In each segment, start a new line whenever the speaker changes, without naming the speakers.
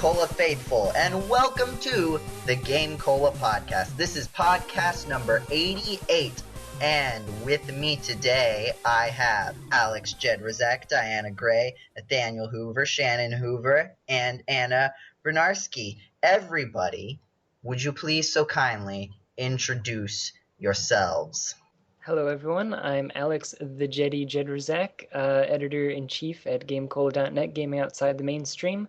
GameCola faithful, and welcome to the GameCola Podcast. This is podcast number 88, and with me today I have Alex Jedraszczak, Diana Gray, Nathaniel Hoover, Shannon Hoover, and Anna Bryniarski. Everybody, would you please so kindly introduce yourselves?
Hello everyone, I'm Alex the Jeddy Jedraszczak, Editor-in-Chief at GameCola.net, Gaming Outside the Mainstream,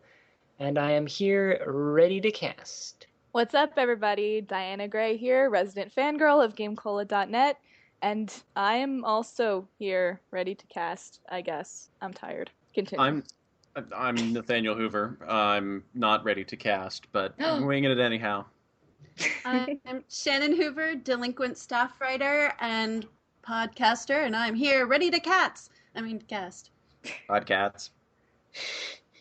and I am here ready to cast.
What's up everybody, Diana Gray here, resident fangirl of GameCola.net, and I am also here ready to cast, I guess. I'm tired. Continue.
I'm Nathaniel Hoover. I'm not ready to cast, but I'm winging it anyhow.
I'm Shannon Hoover, delinquent staff writer and podcaster, and I'm here ready to cast.
Podcasts.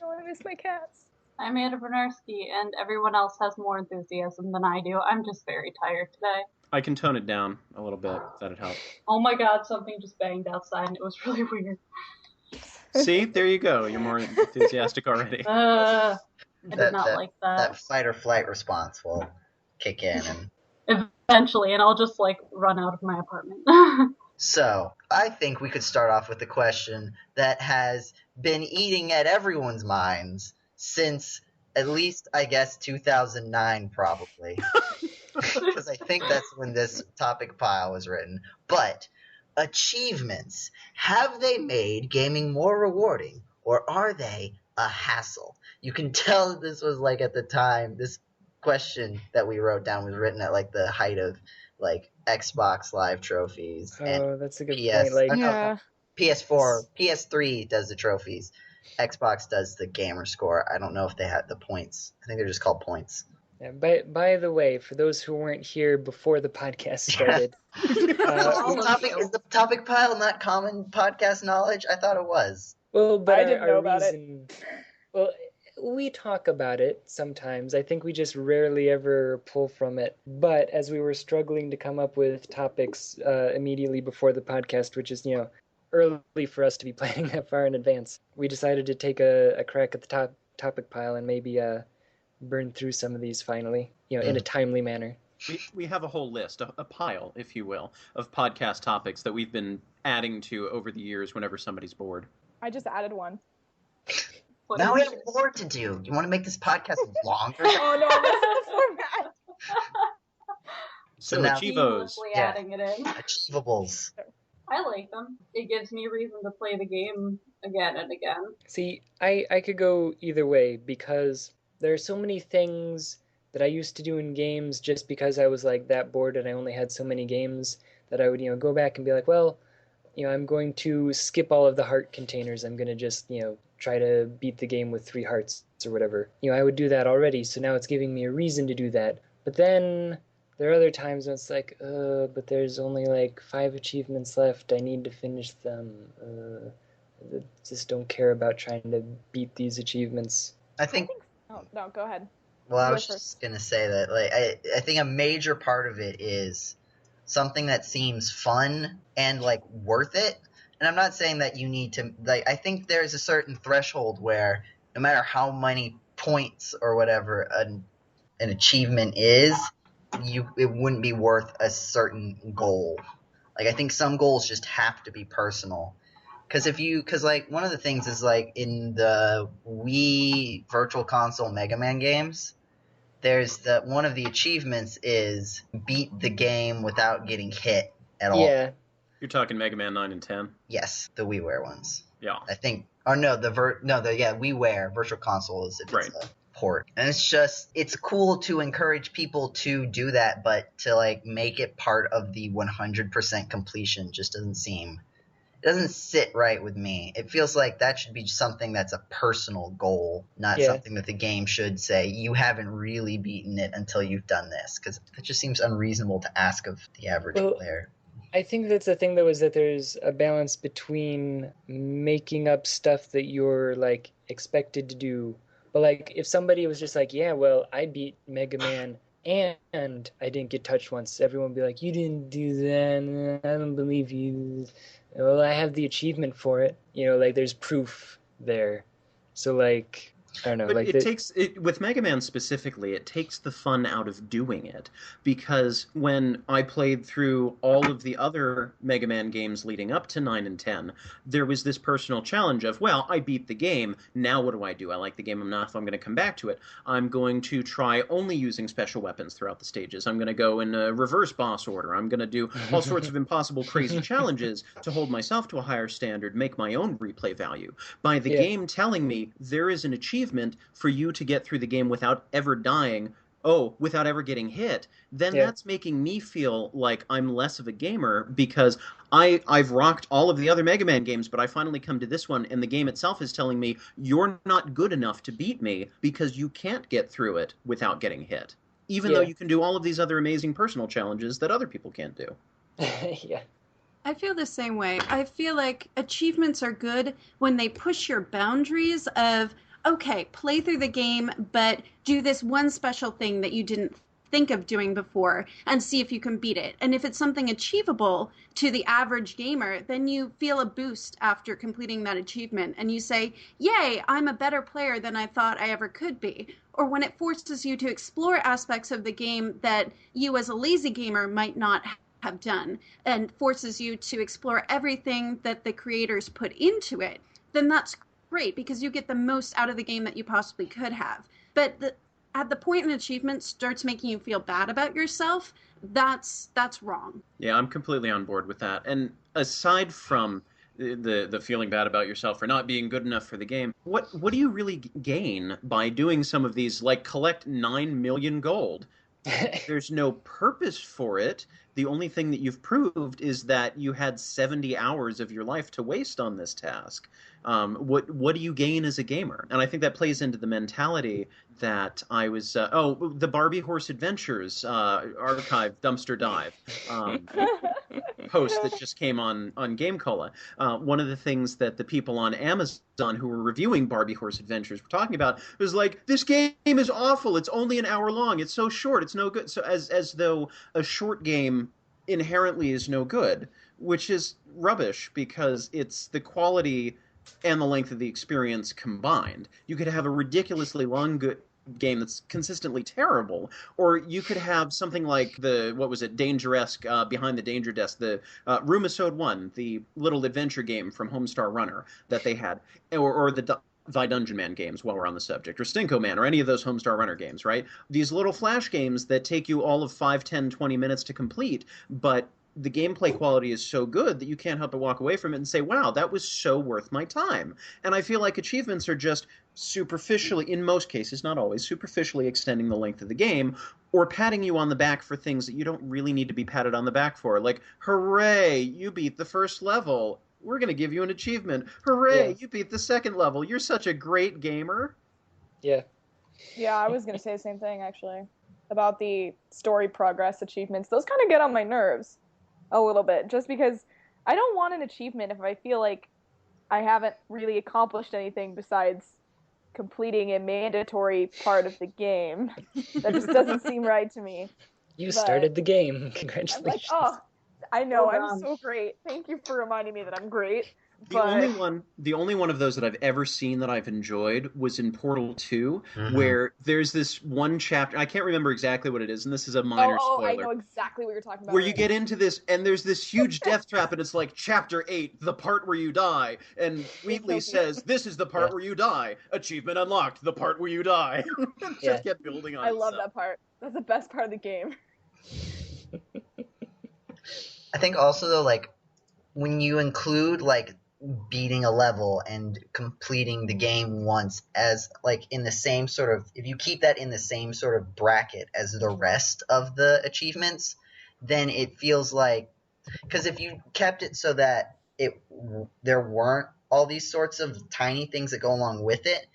Oh, I miss my cats.
I'm Anna Bryniarski, and everyone else has more enthusiasm than I do. I'm just very tired today.
I can tone it down a little bit. That'd help.
Oh my god, something just banged outside, and it was really weird.
See? There you go. You're more enthusiastic already.
I did not like that.
That fight or flight response will kick in. And
eventually, and I'll just, run out of my apartment.
So, I think we could start off with the question that has been eating at everyone's minds since at least, I guess, 2009, probably. Because I think that's when this topic pile was written. But, achievements. Have they made gaming more rewarding, or are they a hassle? You can tell that this was, at the time, this question that we wrote down was written at the height of Xbox Live trophies.
Oh, that's a good
PS,
point.
PS4, PS3 does the trophies. Xbox does the gamer score. I don't know if they have the points. I think they're just called points.
Yeah, by the way, for those who weren't here before the podcast started,
Is the topic pile not common podcast knowledge? I thought it was.
Well, but
I didn't know about
it. Well, we talk about it sometimes. I think we just rarely ever pull from it. But as we were struggling to come up with topics immediately before the podcast, which is, early for us to be planning that far in advance, we decided to take a crack at the topic pile and maybe burn through some of these finally, in a timely manner.
We have a whole list, a pile, if you will, of podcast topics that we've been adding to over the years whenever somebody's bored.
I just added one.
Now we have more to do. You want to make this podcast longer?
Oh no, I'm missing the format.
So
now,
Achievos.
Adding it in.
Achievables.
I like them. It gives me a reason to play the game again and again.
See, I could go either way because there are so many things that I used to do in games just because I was that bored and I only had so many games that I would, go back and be like, well, I'm going to skip all of the heart containers. I'm going to just, try to beat the game with 3 hearts or whatever. I would do that already, so now it's giving me a reason to do that. But then there are other times when it's but there's only 5 achievements left. I need to finish them. I just don't care about trying to beat these achievements.
I think...
Oh, no, go ahead.
Well, I was just going to say that, I think a major part of it is something that seems fun and, worth it. And I'm not saying that you need to, I think there's a certain threshold where no matter how many points or whatever an achievement is, it wouldn't be worth a certain goal. I think some goals just have to be personal. Because one of the things is, in the Wii Virtual Console Mega Man games, there's one of the achievements is beat the game without getting hit at all.
Yeah.
You're talking Mega Man 9 and 10?
Yes, the WiiWare ones.
Yeah.
I think, or no, WiiWare Virtual Console is if it's a port. And it's cool to encourage people to do that, but to make it part of the 100% completion just doesn't sit right with me. It feels like that should be something that's a personal goal, not something that the game should say, you haven't really beaten it until you've done this, because that just seems unreasonable to ask of the average player.
I think that's the thing, though, is that there's a balance between making up stuff that you're, expected to do. But, if somebody was just I beat Mega Man and I didn't get touched once, everyone would be like, you didn't do that, I don't believe you. Well, I have the achievement for it. There's proof there. So, I don't know.
But
like
it takes it with Mega Man specifically. It takes the fun out of doing it, because when I played through all of the other Mega Man games leading up to 9 and 10, there was this personal challenge of, well, I beat the game. Now what do? I like the game enough. I'm going to come back to it. I'm going to try only using special weapons throughout the stages. I'm going to go in a reverse boss order. I'm going to do all sorts of impossible, crazy challenges to hold myself to a higher standard, make my own replay value. By the game telling me there is an achievement for you to get through the game without ever dying, without ever getting hit, then that's making me feel like I'm less of a gamer, because I've rocked all of the other Mega Man games, but I finally come to this one, and the game itself is telling me you're not good enough to beat me because you can't get through it without getting hit, even though you can do all of these other amazing personal challenges that other people can't do.
Yeah.
I feel the same way. I feel like achievements are good when they push your boundaries of, okay, play through the game, but do this one special thing that you didn't think of doing before and see if you can beat it. And if it's something achievable to the average gamer, then you feel a boost after completing that achievement. And you say, yay, I'm a better player than I thought I ever could be. Or when it forces you to explore aspects of the game that you as a lazy gamer might not have done, and forces you to explore everything that the creators put into it, then that's great, because you get the most out of the game that you possibly could have. But at the point an achievement starts making you feel bad about yourself, that's wrong.
Yeah, I'm completely on board with that. And aside from the feeling bad about yourself for not being good enough for the game, what do you really gain by doing some of these, like collect 9 million gold? There's no purpose for it. The only thing that you've proved is that you had 70 hours of your life to waste on this task. What do you gain as a gamer? And I think that plays into the mentality that I was... the Barbie Horse Adventures archive dumpster dive post that just came on GameCola. One of the things that the people on Amazon who were reviewing Barbie Horse Adventures were talking about was like, this game is awful. It's only an hour long. It's so short. It's no good. So as though a short game inherently is no good, which is rubbish, because it's the quality and the length of the experience combined. You could have a ridiculously long game that's consistently terrible, or you could have something like Jedraszczak, Behind the Danger Desk, the Rumisode 1, the little adventure game from Homestar Runner that they had, or the Dungeon Man games, while we're on the subject, or Stinko Man, or any of those Homestar Runner games, right? These little flash games that take you all of 5, 10, 20 minutes to complete, but the gameplay quality is so good that you can't help but walk away from it and say, wow, that was so worth my time. And I feel like achievements are just superficially, in most cases, not always, superficially extending the length of the game, or patting you on the back for things that you don't really need to be patted on the back for. Like, hooray, you beat the first level. We're going to give you an achievement. Hooray, you beat the second level. You're such a great gamer.
Yeah.
Yeah, I was going to say the same thing, actually, about the story progress achievements. Those kind of get on my nerves a little bit, just because I don't want an achievement if I feel like I haven't really accomplished anything besides completing a mandatory part of the game. That just doesn't seem right to me.
You started the game. Congratulations.
I'm like, I know, I'm so great. Thank you for reminding me that I'm great.
The only one of those that I've ever seen that I've enjoyed was in Portal 2, where there's this one chapter, I can't remember exactly what it is, and this is a minor spoiler.
I know exactly what you're talking about.
Where you get into this, and there's this huge death trap, and it's like, Chapter 8, the part where you die, and Wheatley says, this is the part where you die. Achievement unlocked, the part where you die. Just kept building on
I love that part. That's the best part of the game.
I think also, though, like, when you include, like, beating a level and completing the game once as, like, in the same sort of, if you keep that in the same sort of bracket as the rest of the achievements, then it feels like, because if you kept it so that there weren't all these sorts of tiny things that go along with it,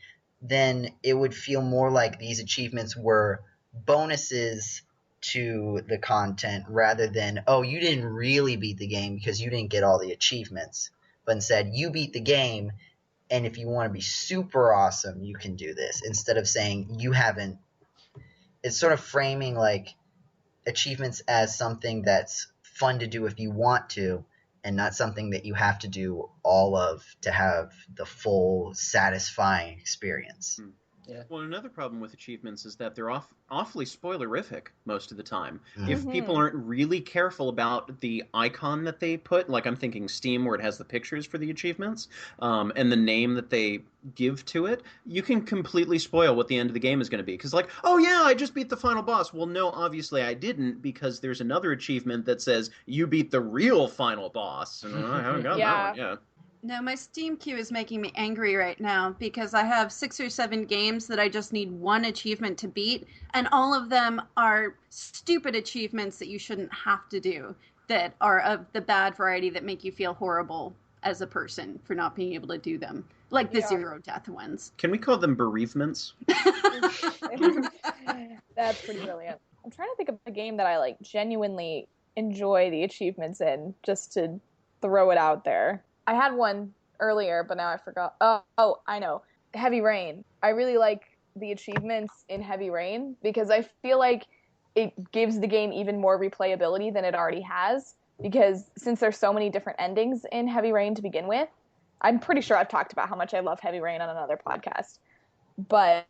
then it would feel more like these achievements were bonuses to the content rather than, oh, you didn't really beat the game because you didn't get all the achievements. But instead, you beat the game, and if you want to be super awesome, you can do this. Instead of saying you haven't. It's sort of framing, like, achievements as something that's fun to do if you want to, and not something that you have to do all of to have the full, satisfying experience.
Yeah.
Well, another problem with achievements is that they're awfully spoilerific most of the time.
Mhm.
If people aren't really careful about the icon that they put, like I'm thinking Steam where it has the pictures for the achievements, and the name that they give to it, you can completely spoil what the end of the game is going to be. Because like, oh yeah, I just beat the final boss. Well, no, obviously I didn't, because there's another achievement that says you beat the real final boss. And I haven't got that one yet.
No, my Steam queue is making me angry right now because I have 6 or 7 games that I just need one achievement to beat, and all of them are stupid achievements that you shouldn't have to do, that are of the bad variety that make you feel horrible as a person for not being able to do them, like the 0 death ones.
Can we call them bereavements?
That's pretty brilliant. I'm trying to think of a game that I like genuinely enjoy the achievements in, just to throw it out there. I had one earlier, but now I forgot. Oh, I know. Heavy Rain. I really like the achievements in Heavy Rain because I feel like it gives the game even more replayability than it already has, because since there's so many different endings in Heavy Rain to begin with, I'm pretty sure I've talked about how much I love Heavy Rain on another podcast. But,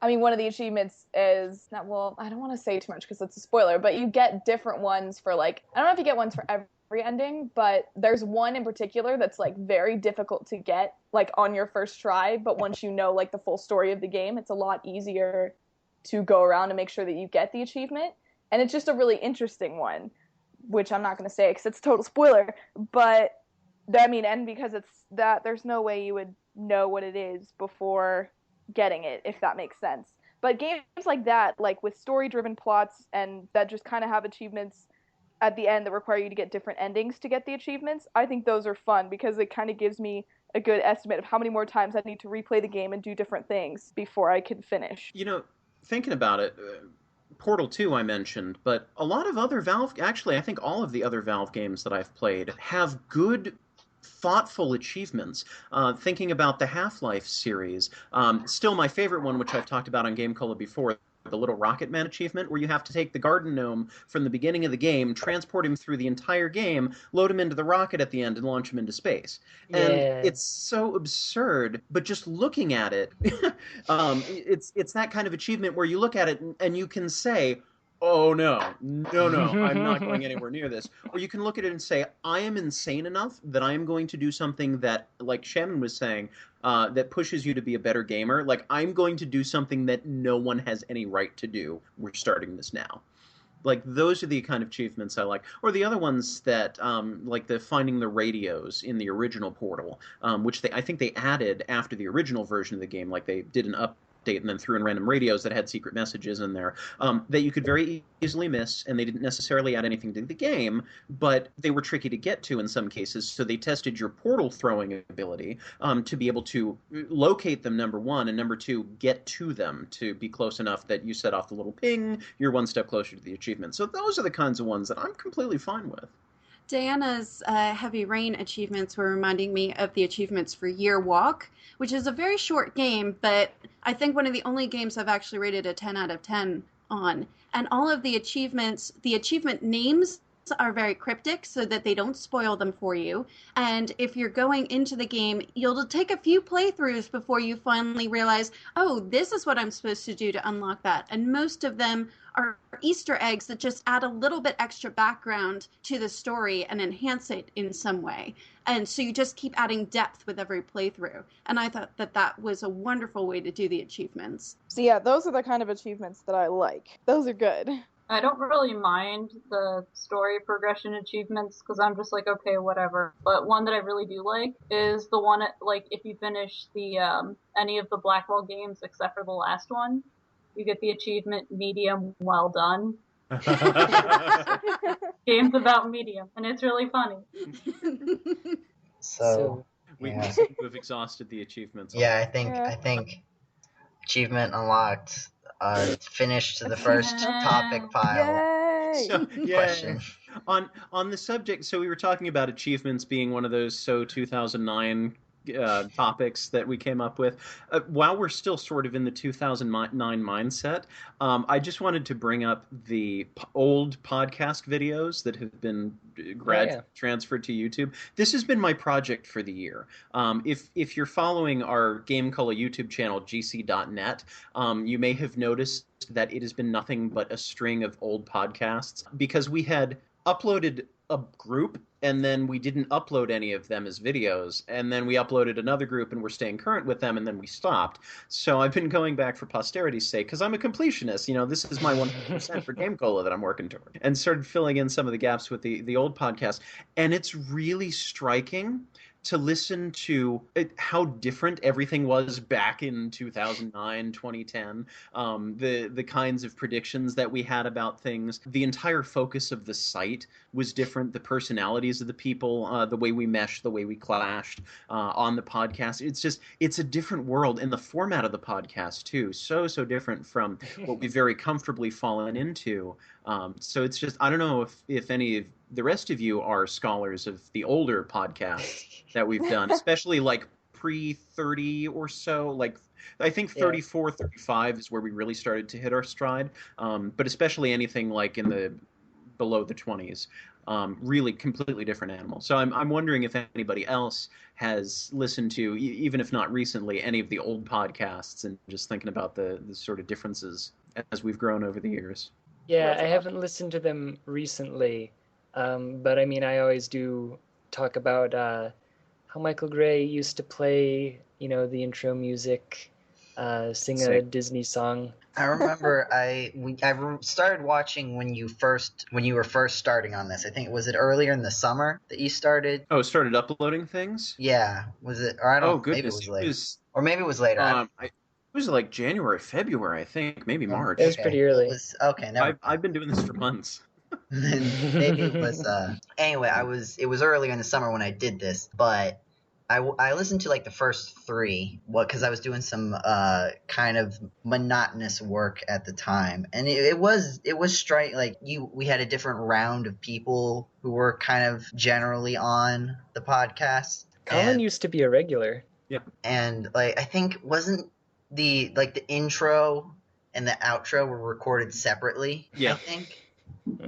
I mean, one of the achievements is, I don't want to say too much because it's a spoiler, but you get different ones for I don't know if you get ones for every ending, but there's one in particular that's very difficult to get on your first try, but once you know the full story of the game, it's a lot easier to go around and make sure that you get the achievement. And it's just a really interesting one, which I'm not going to say because it's a total spoiler, but I mean, and because it's that, there's no way you would know what it is before getting it, if that makes sense. But games like that, with story-driven plots and that just kind of have achievements at the end that require you to get different endings to get the achievements, I think those are fun because it kind of gives me a good estimate of how many more times I need to replay the game and do different things before I can finish.
You know, thinking about it, Portal 2 I mentioned, but a lot of other Valve, actually I think all of the other Valve games that I've played have good, thoughtful achievements. Thinking about the Half-Life series, still my favorite one, which I've talked about on GameCola before, the Little Rocket Man achievement, where you have to take the garden gnome from the beginning of the game, transport him through the entire game, load him into the rocket at the end, and launch him into space. And it's so absurd, but just looking at it, it's that kind of achievement where you look at it and you can say, oh no, I'm not going anywhere near this. Or you can look at it and say, I am insane enough that I am going to do something that, like Shannon was saying, that pushes you to be a better gamer. I'm going to do something that no one has any right to do. We're starting this now. Those are the kind of achievements I like. Or the other ones that, like the finding the radios in the original Portal, which I think they added after the original version of the game. They did an update and then threw in random radios that had secret messages in there that you could very easily miss, and they didn't necessarily add anything to the game, but they were tricky to get to in some cases, so they tested your portal throwing ability to be able to locate them, number one, and number two, get to them to be close enough that you set off the little ping, you're one step closer to the achievement. So those are the kinds of ones that I'm completely fine with.
Diana's Heavy Rain achievements were reminding me of the achievements for Year Walk, which is a very short game, but I think one of the only games I've actually rated a 10 out of 10 on. And all of the achievements, the achievement names are very cryptic so that they don't spoil them for you. And if you're going into the game, you'll take a few playthroughs before you finally realize, oh, this is what I'm supposed to do to unlock that. And most of them are Easter eggs that just add a little bit extra background to the story and enhance it in some way. And so you just keep adding depth with every playthrough. And I thought that that was a wonderful way to do the achievements.
So yeah, those are the kind of achievements that I like. Those are good.
I don't really mind the story progression achievements because I'm just okay, whatever. But one that I really do like is the one if you finish the any of the Blackwell games except for the last one, you get the achievement medium well done. Games about medium, and it's really funny.
So
we've exhausted the achievements.
Yeah, I think achievement unlocked. Finished to the first topic pile.
Yay!
So,
Question.
On the subject, so we were talking about achievements being one of those 2009 topics that we came up with. While we're still sort of in the 2009 mindset, I just wanted to bring up the old podcast videos that have been transferred to YouTube. This has been my project for the year. If you're following our GameCola YouTube channel, gc.net, you may have noticed that it has been nothing but a string of old podcasts because we had uploaded a group and then we didn't upload any of them as videos, and then we uploaded another group and we're staying current with them, and then we stopped. So I've been going back for posterity's sake because I'm a completionist. This is my 100% for GameCola that I'm working toward, and started filling in some of the gaps with the old podcast. And it's really striking to listen to how different everything was back in 2009, 2010, the kinds of predictions that we had about things. The entire focus of the site was different. The personalities of the people, the way we meshed, the way we clashed on the podcast. It's a different world. And the format of the podcast, too, so different from what we've very comfortably fallen into. So it's just, I don't know if any of the rest of you are scholars of the older podcasts that we've done, especially like pre-30 or so. Like, I think 34, 35 is where we really started to hit our stride. But especially anything like in the below the 20s, really completely different animal. So I'm wondering if anybody else has listened to, even if not recently, any of the old podcasts, and just thinking about the sort of differences as we've grown over the years.
Yeah, I haven't listened to them recently, but I mean, I always do talk about how Michael Gray used to play, the intro music, sing a Disney song.
I remember I started watching when you were first starting on this. I think was it earlier in the summer that you started?
Oh, started uploading things?
Yeah, was it? Or I don't.
Oh, goodness.
Maybe it was later. Or maybe it was later.
It was like January, February, I think, maybe March.
It was pretty early.
I've been doing this for months.
Maybe it was. Anyway, it was earlier in the summer when I did this, but I listened to like the first three, because I was doing some kind of monotonous work at the time, and it was we had a different round of people who were kind of generally on the podcast.
Colin used to be a regular.
Yeah,
and I think wasn't the intro and the outro were recorded separately.
Yeah,
I think.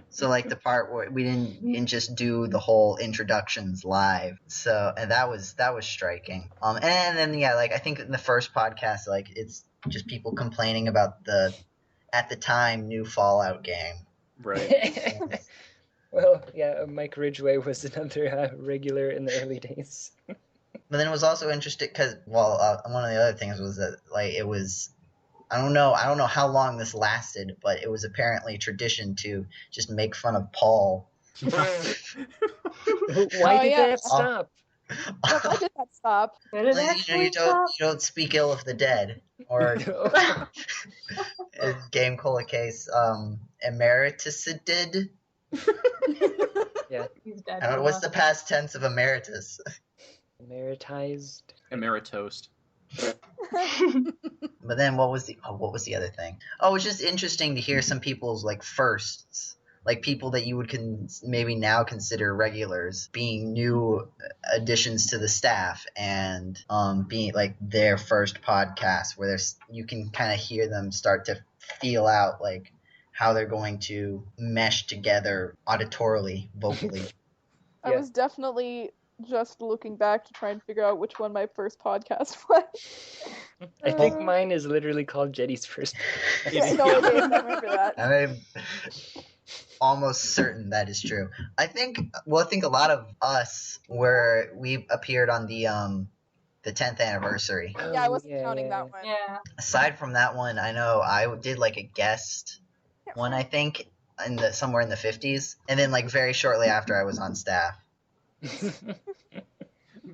So the part where we didn't just do the whole introductions live. So, and that was striking. And then I think in the first podcast, it's just people complaining about the at the time new Fallout game.
Right.
Well, yeah, Mike Ridgway was another regular in the early days.
But then it was also interesting because, one of the other things was that it was, I don't know how long this lasted, but it was apparently tradition to just make fun of Paul.
Why did that stop?
Why did that stop?
You don't speak ill of the dead, or in GameCola case, emeritus did.
Yeah,
he's dead.
I don't know, what's the past tense of emeritus?
Emeritized.
Emeritoast.
But then what was the other thing? Oh, it's just interesting to hear some people's firsts, people that you would maybe now consider regulars being new additions to the staff, and being their first podcast where you can kind of hear them start to feel out how they're going to mesh together auditorily, vocally.
I was definitely just looking back to try and figure out which one my first podcast was.
I think mine is literally called Jeddy's First.
Yeah, no, it is. I remember that.
I'm almost certain that is true. I think a lot of us we appeared on the 10th anniversary.
Yeah, I wasn't counting that one.
Yeah.
Aside from that one, I know I did a guest one, I think, somewhere in the 50s, and then very shortly after I was on staff.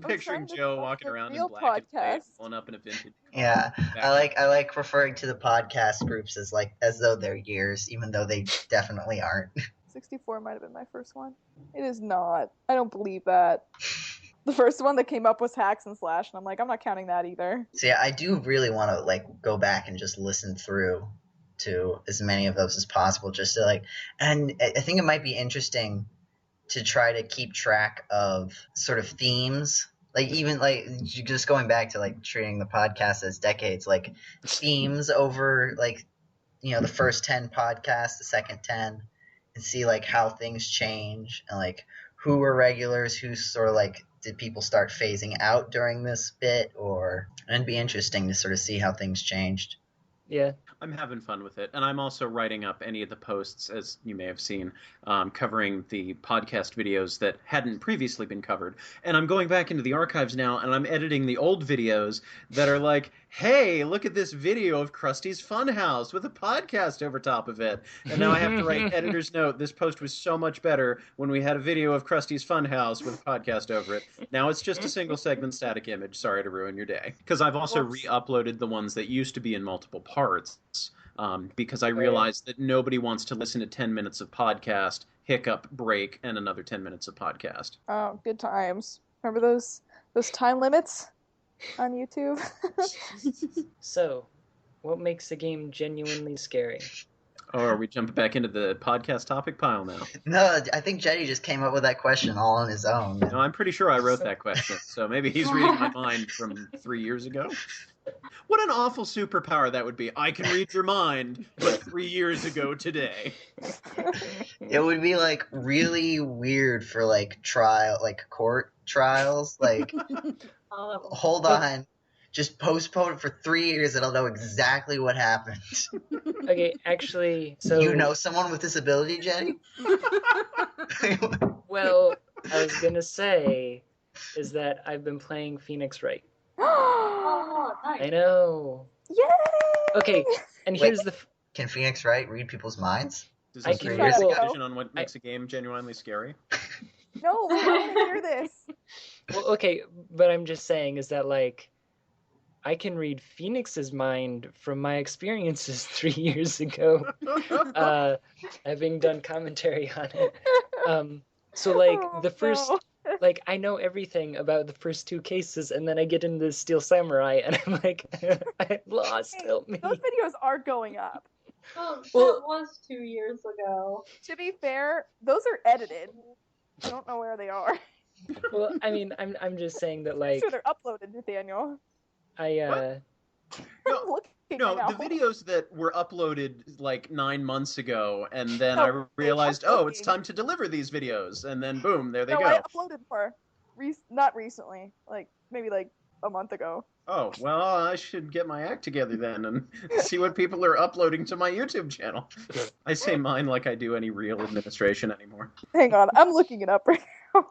Picturing Joe walking around in black and white, pulling up in a vintage.
Yeah, I like referring to the podcast groups as though they're years, even though they definitely aren't.
64 might have been my first one. It is not. I don't believe that. The first one that came up was Hacks and Slash, and I'm not counting that either.
So yeah, I do really want to go back and just listen through to as many of those as possible, just to and I think it might be interesting to try to keep track of sort of themes like even like just going back to like treating the podcast as decades, like themes over like the first 10 podcasts, the second 10, and see like how things change and like who were regulars, who sort of like did people start phasing out during this bit, or it'd be interesting to sort of see how things changed.
Yeah.
I'm having fun with it, and I'm also writing up any of the posts, as you may have seen, covering the podcast videos that hadn't previously been covered. And I'm going back into the archives now, and I'm editing the old videos that are like, hey, look at this video of Krusty's Funhouse with a podcast over top of it. And now I have to write editor's note. This post was so much better when we had a video of Krusty's Funhouse with a podcast over it. Now it's just a single segment static image. Sorry to ruin your day. Because I've also re-uploaded the ones that used to be in multiple parts. Because I realized that nobody wants to listen to 10 minutes of podcast, hiccup, break, and another 10 minutes of podcast.
Oh, good times. Remember those time limits on YouTube?
So, what makes a game genuinely scary?
Oh, are we jumping back into the podcast topic pile now?
No, I think Jeddy just came up with that question all on his own.
No, I'm pretty sure I wrote that question, so maybe he's reading my mind from 3 years ago. What an awful superpower that would be. I can read your mind, but 3 years ago today.
It would be like really weird for like court trials. Like, hold on, just postpone it for 3 years and I'll know exactly what happened.
Okay, actually, so...
You know someone with disability, Jeddy?
Well, I was gonna say is that I've been playing Phoenix Wright.
Oh, nice.
I know.
Yay!
Okay, and here's the...
Can Phoenix Wright read people's minds?
Does
I
this
can
make a
read-
decision on what makes a game genuinely scary?
No, we don't want to hear this.
Well, okay, but I'm just saying is that, like, I can read Phoenix's mind from my experiences 3 years ago, having done commentary on it. So, like, the first...
No.
Like, I know everything about the first two cases, and then I get into Steel Samurai, and I'm like, I'm lost, help me.
Those videos are going up.
Oh, that
Well-
was 2 years ago.
To be fair, those are edited. I don't know where they are.
Well, I mean, I'm just saying that,
I'm
like,
sure they're uploaded, Nathaniel.
I,
I'm looking
No,
right now.
the videos that were uploaded like 9 months ago, and then
No,
I realized,
I'm
oh, it's
looking.
time to deliver these videos, and then boom, there they
No,
go.
I uploaded more. Not recently. Like, maybe like a month ago.
Oh, well, I should get my act together then and see what people are uploading to my YouTube channel. I say mine like I do any real administration anymore.
Hang on, I'm looking it up right now.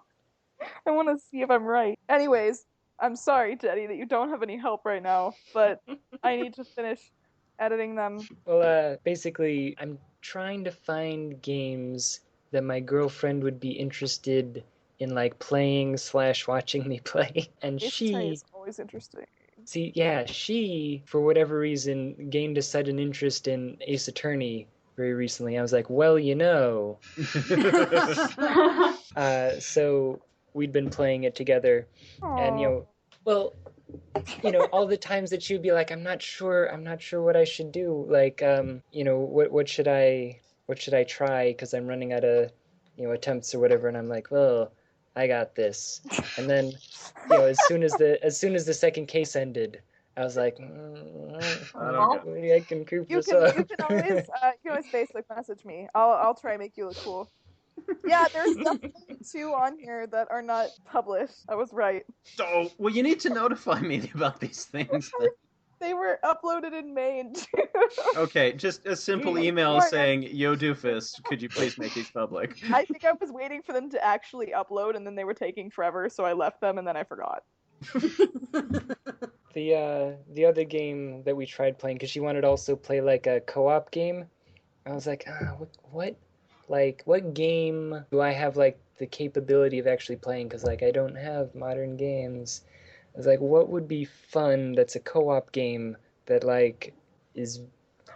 I want to see if I'm right. Anyways, I'm sorry, Jeddy, that you don't have any help right now, but I need to finish editing them.
well, basically, I'm trying to find games that my girlfriend would be interested in, like, playing / watching me play, and
Ace
she...
Attorney is always interesting.
See, yeah, she, for whatever reason, gained a sudden interest in Ace Attorney very recently. I was like, well, you know. So we'd been playing it together, and, you know, well, you know, all the times that she would be like, I'm not sure what I should do. Like, you know, what should I try? Because I'm running out of, you know, attempts or whatever. And I'm like, well, I got this. And then, you know, as soon as the second case ended, I was like, maybe I can creep
You
this
can,
up.
you can always Facebook message me. I'll try and make you look cool. Yeah, there's definitely 2 on here that are not published. I was right.
So, well, you need to notify me about these things. Then.
They were uploaded in May and June.
Okay, just a simple email
Sorry.
saying, yo, doofus, could you please make these public?
I think I was waiting for them to actually upload, and then they were taking forever, so I left them, and then I forgot.
The other game that we tried playing, because she wanted to also play like a co-op game. I was like, what? Like, what game do I have like the capability of actually playing? Because like I don't have modern games. I was like, what would be fun that's a co-op game that like is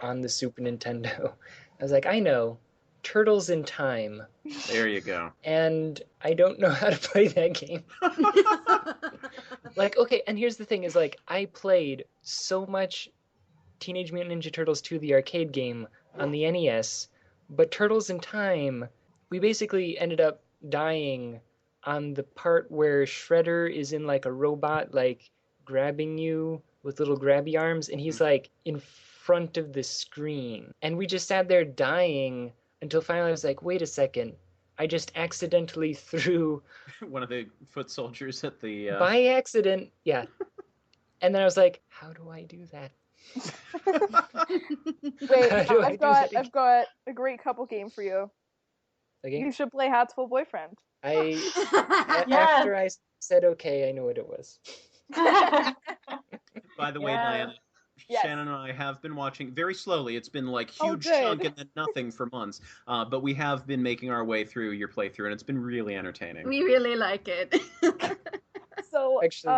on the Super Nintendo? I was like, I know, Turtles in Time.
There you go.
And I don't know how to play that game. Like, okay, and here's the thing is, like, I played so much Teenage Mutant Ninja Turtles 2, the arcade game, on the NES, but Turtles in Time, we basically ended up dying on the part where Shredder is in like a robot, like grabbing you with little grabby arms, and he's like in front of the screen. And we just sat there dying until finally I was like, wait a second. I just accidentally threw
one of the foot soldiers at the...
By accident, yeah. And then I was like, how do I do that?
Wait, I've got a great couple game for you.
Okay.
You should play Hatful Boyfriend.
After I said okay, I know what it was.
By the way, Diana,
Yes.
Shannon and I have been watching very slowly. It's been like huge chunk and then nothing for months. But we have been making our way through your playthrough, and it's been really entertaining.
We really like it.
So,
Actually,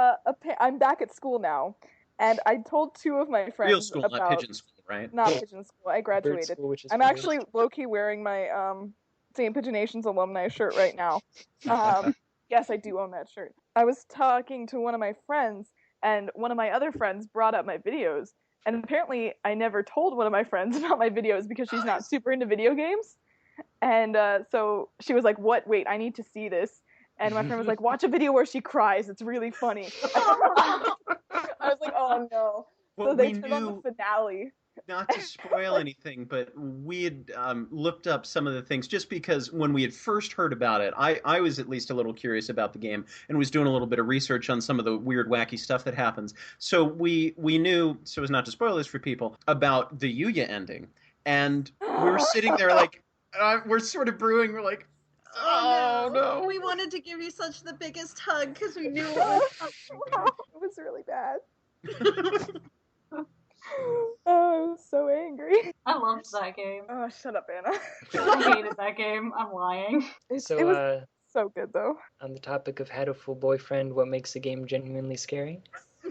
I'm back at school now, and I told two of my friends
Real school,
about...
not pigeon school, right?
Not pigeon school. I
bird
graduated.
school, which is
I'm actually low-key wearing my St. Pigeonations alumni shirt right now. Yes, I do own that shirt. I was talking to one of my friends, and one of my other friends brought up my videos. And apparently, I never told one of my friends about my videos because she's not super into video games. And so she was like, "What? Wait, I need to see this." And my friend was like, "Watch a video where she cries. It's really funny." I was like, "Oh no!"
Well,
so they
we
turned on the finale.
Not to spoil anything, but we had looked up some of the things just because when we had first heard about it, I was at least a little curious about the game and was doing a little bit of research on some of the weird, wacky stuff that happens. So we knew, so as not to spoil this for people, about the Yuya ending. And we were sitting there like, we're sort of brewing, we're like, oh no.
We wanted to give you such the biggest hug because we knew it was coming.
It was really bad. Oh, I was so angry.
I loved that game.
Oh, shut up, Anna.
I hated that game. I'm lying.
It was so good, though.
On the topic of Hatful Boyfriend, what makes a game genuinely scary?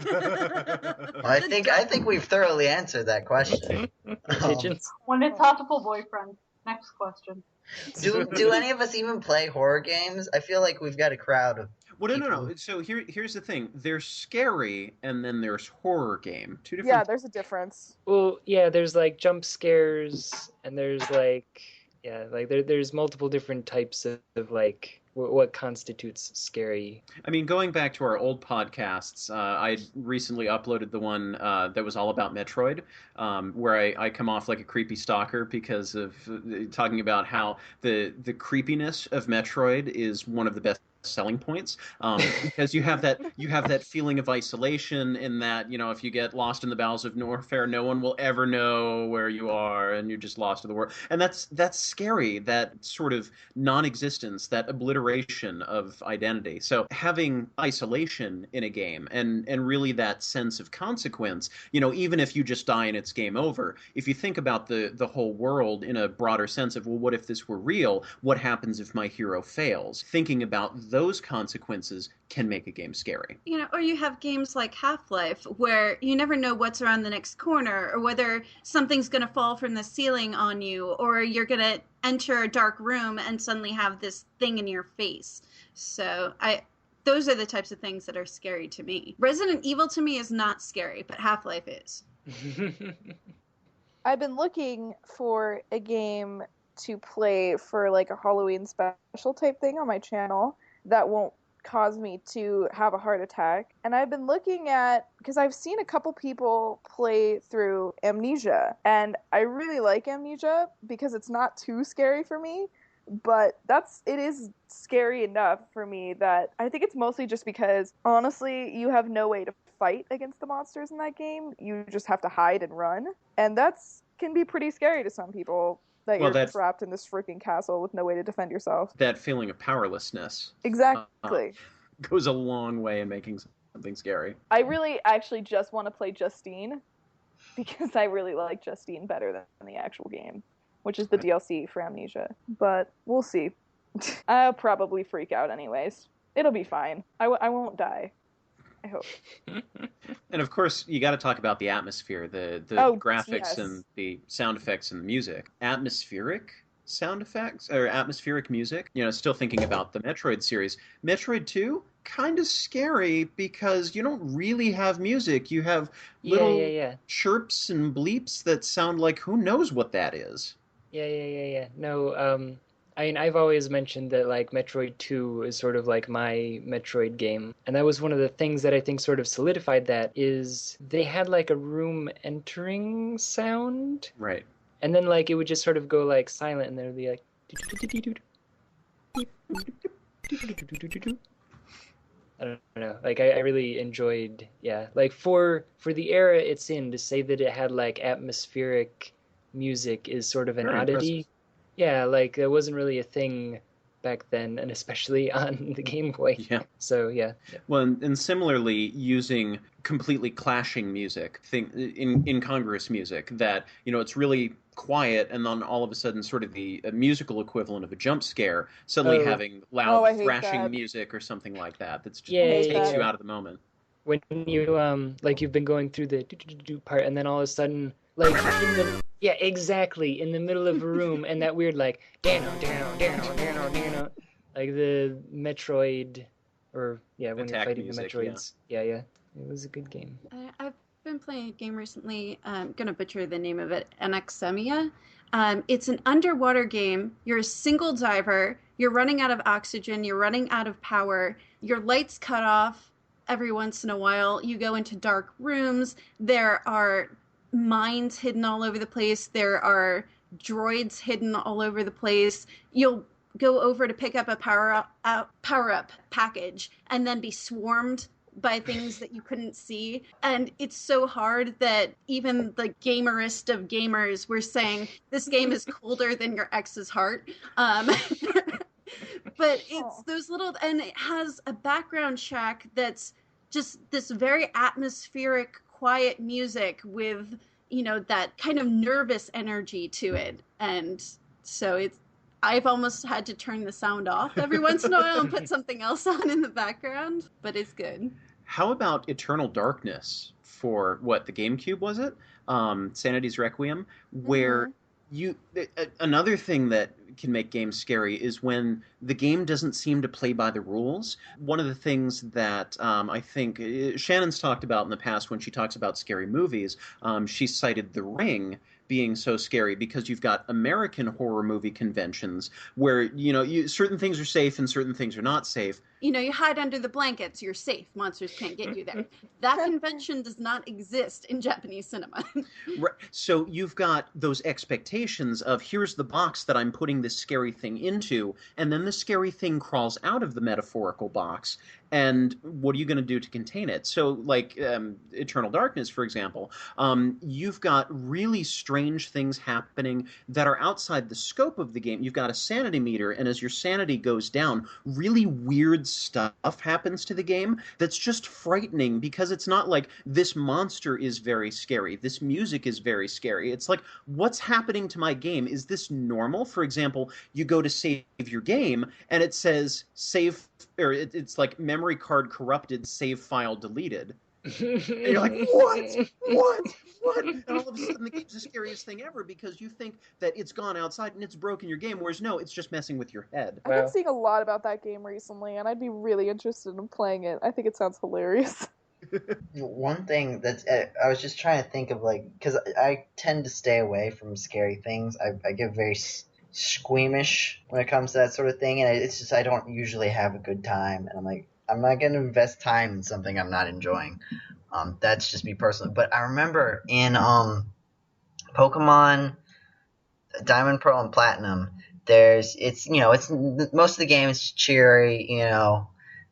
Well, I think we've thoroughly answered that question.
Pigeons.
When it's Hatful Boyfriend. Next question.
Do any of us even play horror games? I feel like we've got a crowd of...
Well, no. So here's the thing. There's scary, and then there's horror game. Two different...
Yeah, there's a difference.
Well, yeah, there's like jump scares, and there's like, yeah, like there's multiple different types of like what constitutes scary.
I mean, going back to our old podcasts, I recently uploaded the one that was all about Metroid, where I come off like a creepy stalker because of talking about how the creepiness of Metroid is one of the best selling points, because you have that feeling of isolation in that, you know, if you get lost in the bowels of Norfair, no one will ever know where you are and you're just lost to the world. And that's scary, that sort of non-existence, that obliteration of identity. So having isolation in a game and really that sense of consequence, you know, even if you just die and it's game over, if you think about the whole world in a broader sense of, well, what if this were real? What happens if my hero fails? Thinking about those consequences can make a game scary.
You know, or you have games like Half-Life where you never know what's around the next corner, or whether something's going to fall from the ceiling on you, or you're going to enter a dark room and suddenly have this thing in your face. So those are the types of things that are scary to me. Resident Evil to me is not scary, but Half-Life is.
I've been looking for a game to play for like a Halloween special type thing on my channel that won't cause me to have a heart attack. And I've been looking at, because I've seen a couple people play through Amnesia, and I really like Amnesia because it's not too scary for me, but it is scary enough for me that I think it's mostly just because, honestly, you have no way to fight against the monsters in that game. You just have to hide and run, and can be pretty scary to some people. You're trapped in this freaking castle with no way to defend yourself.
That feeling of powerlessness.
Exactly.
Goes a long way in making something scary.
I really actually just want to play Justine because I really like Justine better than the actual game, which is the DLC for Amnesia. But we'll see. I'll probably freak out anyways. It'll be fine. I won't die. I hope.
And of course, you got to talk about the atmosphere, the graphics, and the sound effects and the music. Atmospheric sound effects or atmospheric music. You know, still thinking about the Metroid series. Metroid 2, kind of scary because you don't really have music. You have little chirps and bleeps that sound like who knows what that is.
Yeah. No, I mean, I've always mentioned that like Metroid 2 is sort of like my Metroid game. And that was one of the things that I think sort of solidified that is they had like a room entering sound.
Right.
And then like it would just sort of go like silent and there would be like I don't know. Like I really enjoyed, yeah. Like for the era it's in, to say that it had like atmospheric music is sort of an
Very
oddity.
impressive.
Yeah, like that wasn't really a thing back then, and especially on the Game Boy.
Yeah.
So yeah.
Well, and similarly, using completely clashing music, incongruous music, that, you know, it's really quiet, and then all of a sudden, sort of the musical equivalent of a jump scare, suddenly having loud
I hate
thrashing
that.
music or something like that. That's just
Yeah,
takes
yeah.
you out of the moment.
When you like you've been going through the do part, and then all of a sudden, like in the exactly in the middle of a room, and that weird like like the Metroid, or when
Attack
you're fighting
music,
the Metroids. Yeah, it was a good game.
I've been playing a game recently. I'm gonna butcher the name of it. Anaxemia. It's an underwater game. You're a single diver. You're running out of oxygen. You're running out of power. Your lights cut off every once in a while. You go into dark rooms. There are mines hidden all over the place. There are droids hidden all over the place. You'll go over to pick up a power-up package and then be swarmed by things that you couldn't see. And it's so hard that even the gamerest of gamers were saying, this game is colder than your ex's heart. But it's those little, and it has a background track that's just this very atmospheric, quiet music with, you know, that kind of nervous energy to it. And so I've almost had to turn the sound off every once in a while and put something else on in the background, but it's good.
How about Eternal Darkness for the GameCube, was it? Sanity's Requiem, where another thing that can make games scary is when the game doesn't seem to play by the rules. One of the things that I think Shannon's talked about in the past when she talks about scary movies, she cited The Ring being so scary because you've got American horror movie conventions where, you know, certain things are safe and certain things are not safe.
You know, you hide under the blankets, you're safe. Monsters can't get you there. That convention does not exist in Japanese cinema.
Right. So you've got those expectations of, here's the box that I'm putting this scary thing into, and then the scary thing crawls out of the metaphorical box, and what are you going to do to contain it? So, like Eternal Darkness, for example, you've got really strange things happening that are outside the scope of the game. You've got a sanity meter, and as your sanity goes down, really weird stuff happens to the game that's just frightening, because it's not like this monster is very scary, this music is very scary. It's like, what's happening to my game? Is this normal? For example, you go to save your game and it says save, or it's like memory card corrupted, save file deleted. And you're like, what? And all of a sudden the game's the scariest thing ever, because you think that it's gone outside and it's broken your game, whereas no, it's just messing with your head.
I've been seeing a lot about that game recently, and I'd be really interested in playing it. I think it sounds hilarious.
One thing that's I was just trying to think of, like, because I tend to stay away from scary things. I get very squeamish when it comes to that sort of thing, and it's just I don't usually have a good time, and I'm like, I'm not going to invest time in something I'm not enjoying. That's just me personally. But I remember in Pokemon Diamond, Pearl, and Platinum, it's most of the game is cheery,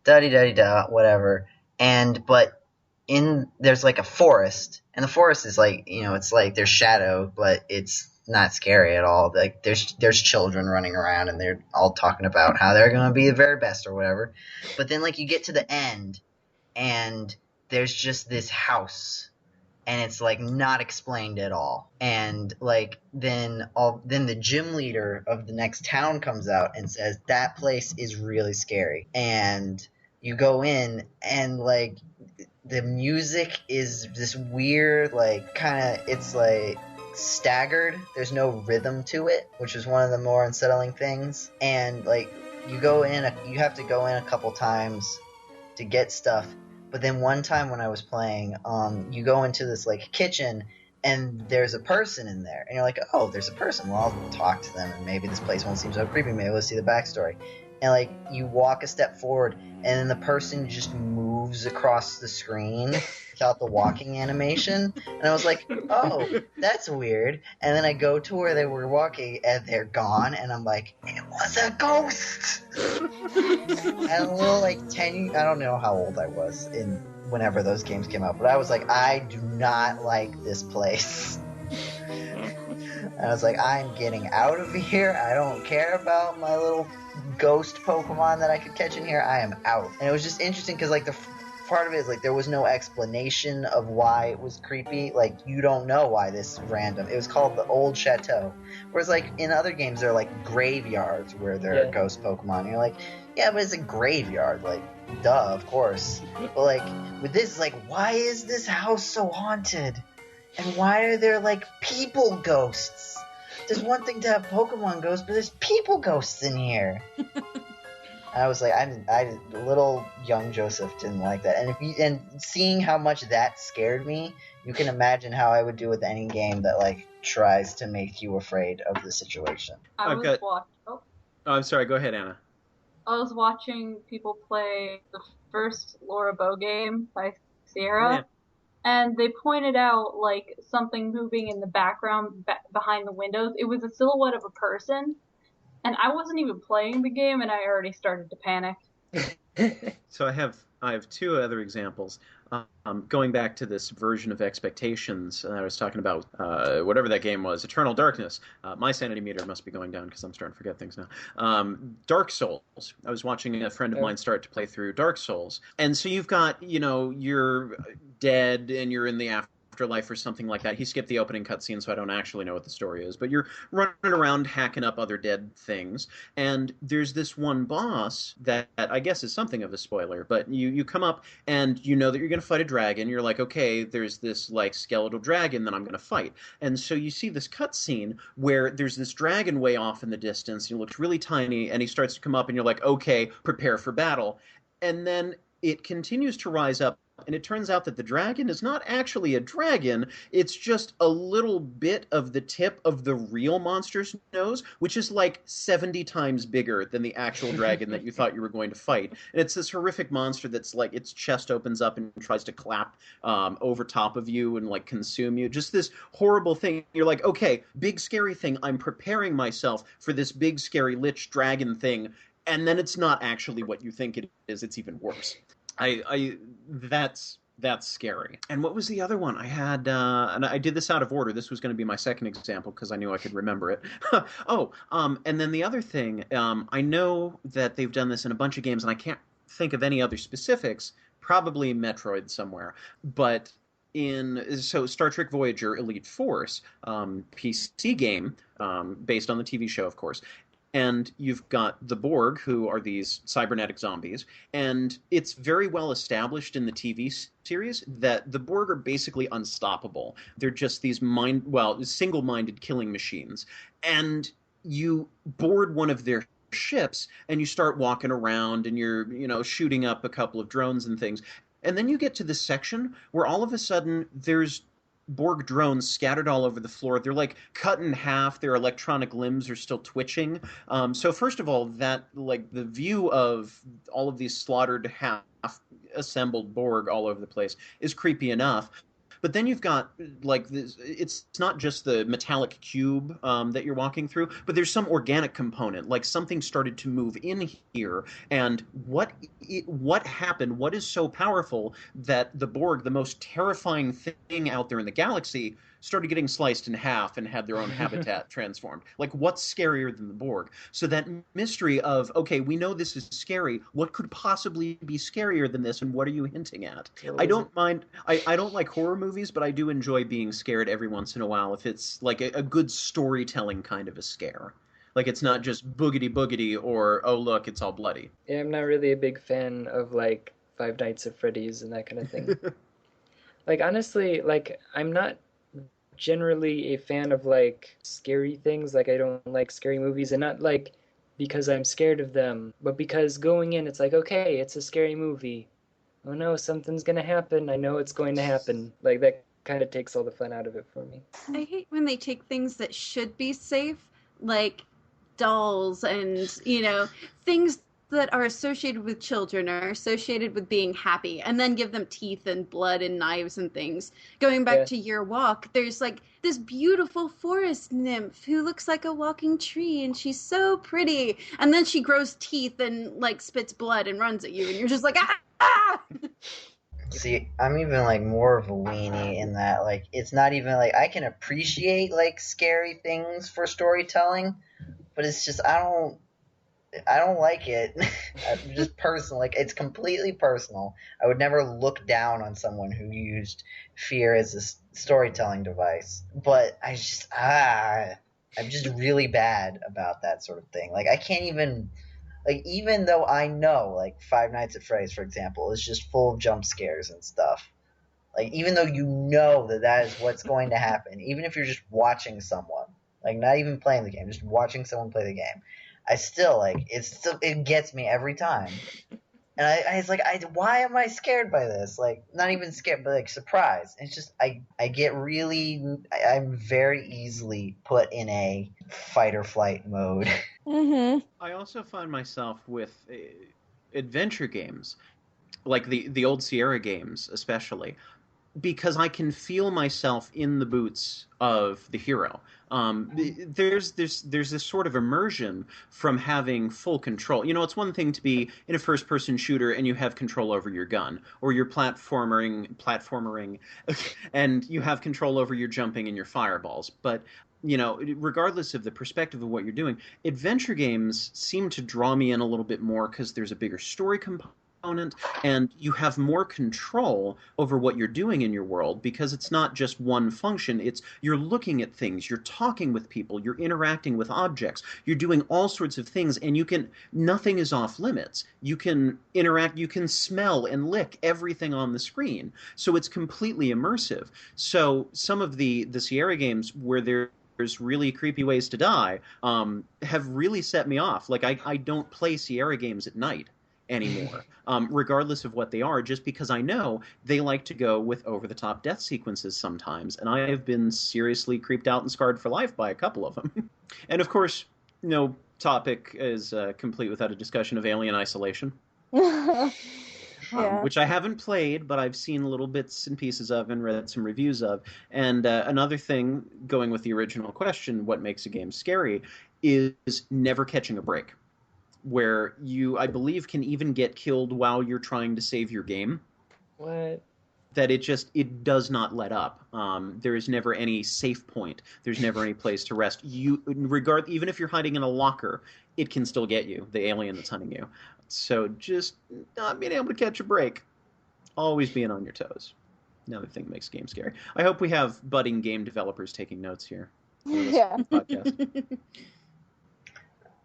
da-di-da-di-da, whatever. But there's like a forest, and the forest is like, it's like there's shadow, but it's not scary at all. Like there's children running around, and they're all talking about how they're going to be the very best or whatever. But then like you get to the end, and there's just this house, and it's like not explained at all. And like then the gym leader of the next town comes out and says that place is really scary. And you go in, and like the music is this weird, like kind of, it's like staggered. There's no rhythm to it, which is one of the more unsettling things. And like you have to go in a couple times to get stuff. But then one time when I was playing, you go into this like kitchen, and there's a person in there, and you're like, oh, there's a person. Well, I'll talk to them, and maybe this place won't seem so creepy. Maybe we'll see the backstory. And like you walk a step forward, and then the person just moves across the screen without the walking animation. And I was like, oh, that's weird. And then I go to where they were walking, and they're gone. And I'm like, it was a ghost. And a little like 10, I don't know how old I was in whenever those games came out, but I was like, I do not like this place. And I was like, I'm getting out of here. I don't care about my little ghost Pokemon that I could catch in here. I am out. And it was just interesting because like the part of it is like there was no explanation of why it was creepy. Like you don't know why this is random. It was called the Old Chateau. Whereas like in other games there are like graveyards where there are ghost Pokemon. And you're like, yeah, but it's a graveyard. Like, duh, of course. But like with this, it's like, why is this house so haunted? And why are there like people ghosts? There's one thing to have Pokemon ghosts, but there's people ghosts in here. I was like, I little young Joseph didn't like that, and seeing how much that scared me, you can imagine how I would do with any game that like tries to make you afraid of the situation.
I'm sorry. Go ahead, Anna.
I was watching people play the first Laura Bow game by Sierra. And they pointed out, like, something moving in the background behind the windows. It was a silhouette of a person. And I wasn't even playing the game, and I already started to panic.
So I have two other examples. Going back to this version of expectations that I was talking about, whatever that game was, Eternal Darkness. My sanity meter must be going down because I'm starting to forget things now. Dark Souls. I was watching a friend of mine start to play through Dark Souls. And so you've got, you're dead and you're in the afterlife or something like that. He skipped the opening cutscene, so I don't actually know what the story is. But you're running around hacking up other dead things. And there's this one boss that I guess is something of a spoiler. But you come up and you know that you're going to fight a dragon. You're like, okay, there's this like skeletal dragon that I'm going to fight. And so you see this cutscene where there's this dragon way off in the distance. He looks really tiny and he starts to come up and you're like, okay, prepare for battle. And then it continues to rise up. And it turns out that the dragon is not actually a dragon. It's just a little bit of the tip of the real monster's nose, which is like 70 times bigger than the actual dragon that you thought you were going to fight. And it's this horrific monster that's like its chest opens up and tries to clap over top of you and like consume you. Just this horrible thing. You're like, okay, big scary thing. I'm preparing myself for this big scary lich dragon thing. And then it's not actually what you think it is. It's even worse. That's scary. And what was the other one? I had, and I did this out of order. This was going to be my second example because I knew I could remember it. And then the other thing, I know that they've done this in a bunch of games, and I can't think of any other specifics. Probably Metroid somewhere, but so Star Trek Voyager Elite Force, PC game, based on the TV show, of course. And you've got the Borg, who are these cybernetic zombies, and it's very well established in the TV series that the Borg are basically unstoppable. They're just these single-minded killing machines. And you board one of their ships, and you start walking around, and you're, shooting up a couple of drones and things. And then you get to this section where all of a sudden there's Borg drones scattered all over the floor. They're like cut in half. Their electronic limbs are still twitching. So first of all, that like the view of all of these slaughtered half assembled Borg all over the place is creepy enough. But then you've got like this, it's not just the metallic cube that you're walking through, but there's some organic component, like something started to move in here. And what happened? What is so powerful that the Borg, the most terrifying thing out there in the galaxy, started getting sliced in half and had their own habitat transformed? Like, what's scarier than the Borg? So that mystery of, okay, we know this is scary. What could possibly be scarier than this, and what are you hinting at? I don't mind. I don't like horror movies, but I do enjoy being scared every once in a while if it's like a good storytelling kind of a scare. Like, it's not just boogity or, oh, look, it's all bloody.
Yeah, I'm not really a big fan of, like, Five Nights at Freddy's and that kind of thing. Like, honestly, like, I'm not generally a fan of like scary things. Like, I don't like scary movies, and not like because I'm scared of them, but because going in it's like, okay, it's a scary movie. Oh no, something's gonna happen. I know it's going to happen. Like that kind of takes all the fun out of it for me.
I hate when they take things that should be safe, like dolls and, things that are associated with children or associated with being happy, and then give them teeth and blood and knives and things. Going back to your walk, there's like this beautiful forest nymph who looks like a walking tree, and she's so pretty, and then she grows teeth and like spits blood and runs at you, and you're just like, ah!
See, I'm even like more of a weenie in that, like, it's not even like I can appreciate like scary things for storytelling, but it's just I don't like it. Just personal, like it's completely personal. I would never look down on someone who used fear as a storytelling device, but I'm just really bad about that sort of thing. Like I can't even. Like, even though I know, like, Five Nights at Freddy's, for example, is just full of jump scares and stuff. Like, even though you know that is what's going to happen, even if you're just watching someone, like, not even playing the game, just watching someone play the game, I still, like, it gets me every time. And I was like, why am I scared by this? Like, not even scared, but, like, surprised. It's just, I'm very easily put in a fight or flight mode.
Mm-hmm.
I also find myself with adventure games, like the old Sierra games especially, because I can feel myself in the boots of the hero. There's this sort of immersion from having full control. It's one thing to be in a first-person shooter and you have control over your gun, or you're platformering, and you have control over your jumping and your fireballs. But regardless of the perspective of what you're doing, adventure games seem to draw me in a little bit more because there's a bigger story component, and you have more control over what you're doing in your world because it's not just one function. It's you're looking at things, you're talking with people, you're interacting with objects, you're doing all sorts of things, and nothing is off limits. You can interact, you can smell and lick everything on the screen. So it's completely immersive. So some of the Sierra games where there's really creepy ways to die have really set me off. Like I don't play Sierra games at night anymore, regardless of what they are, just because I know they like to go with over-the-top death sequences sometimes, and I have been seriously creeped out and scarred for life by a couple of them. And of course, no topic is complete without a discussion of Alien Isolation. Which I haven't played, but I've seen little bits and pieces of and read some reviews of. And another thing, going with the original question, what makes a game scary, is never catching a break. Where you, I believe, can even get killed while you're trying to save your game.
What?
That it does not let up. There is never any safe point. There's never any place to rest. Even if you're hiding in a locker, it can still get you, the alien that's hunting you. So just not being able to catch a break. Always being on your toes. Another thing that makes games scary. I hope we have budding game developers taking notes here.
Yeah.
Podcast.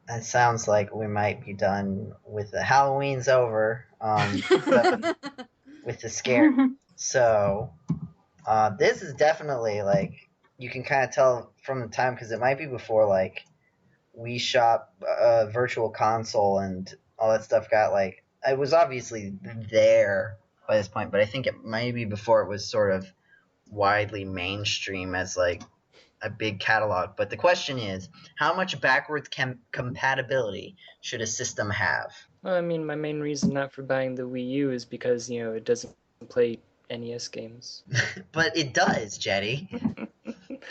That sounds like we might be done with the Halloween's over with the scare. So this is definitely like you can kind of tell from the time because it might be before like Wii Shop, Virtual Console, and all that stuff got like it was obviously there by this point, but I think it might be before it was sort of widely mainstream as like a big catalog. But the question is, how much backwards compatibility should a system have?
Well, I mean, my main reason not for buying the Wii U is because, it doesn't play NES games.
But it does, Jeddy.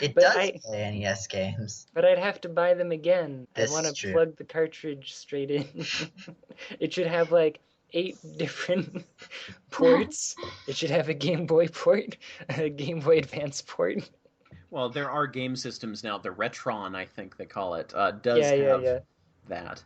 It does play NES games.
But I'd have to buy them again. I want to
true.
plug the cartridge straight in. It should have like 8 different ports. It should have a Game Boy port, a Game Boy Advance port.
Well, there are game systems now. The Retron, I think they call it, does have that.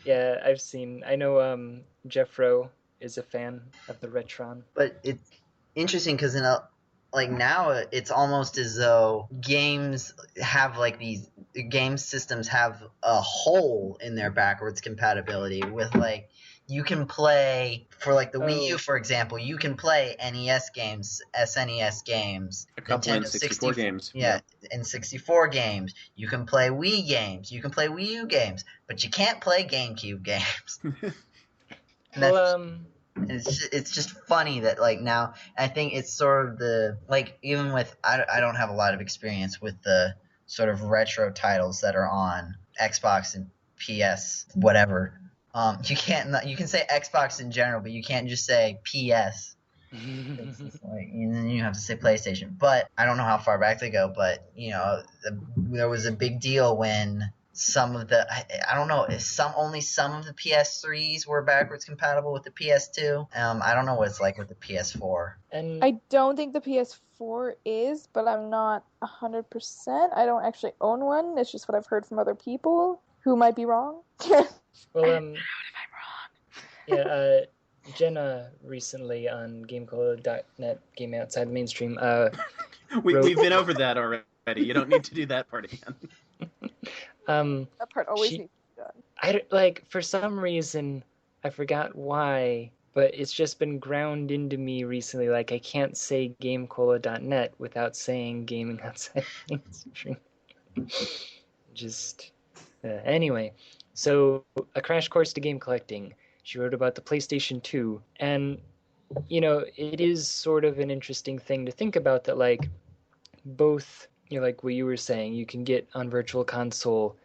Yeah, I've seen. I know Jeff Rowe is a fan of the Retron.
But it's interesting because now it's almost as though games have like these game systems have a hole in their backwards compatibility with like you can play for like the Wii U, for example, you can play NES games, SNES games,
a couple
Nintendo
N64 games.
Yeah, N64 games. You can play Wii games. You can play Wii U games, but you can't play GameCube games. And it's just funny that like now I think it's sort of the like even with I don't have a lot of experience with the sort of retro titles that are on Xbox and PS whatever. You can say Xbox in general, but you can't just say PS. It's just like, and then you have to say PlayStation. But I don't know how far back they go, but there was a big deal when some of the I don't know if only some of the PS3s were backwards compatible with the PS2. I don't know what it's like with the PS4.
And
I don't think the PS4 is, but I'm not 100%. I don't actually own one. It's just what I've heard from other people who might be wrong.
well,
I don't know if I'm wrong.
yeah, Jenna recently on GameCola.net, Game Outside the Mainstream,
We've been over that already. You don't need to do that part again.
That part always needs to be done.
For some reason, I forgot why, but it's just been ground into me recently. Like, I can't say GameCola.net without saying Gaming Outside the Mainstream. Anyway, so a crash course to game collecting. She wrote about the PlayStation 2, and, it is sort of an interesting thing to think about that, like, both, like what you were saying, you can get on Virtual Console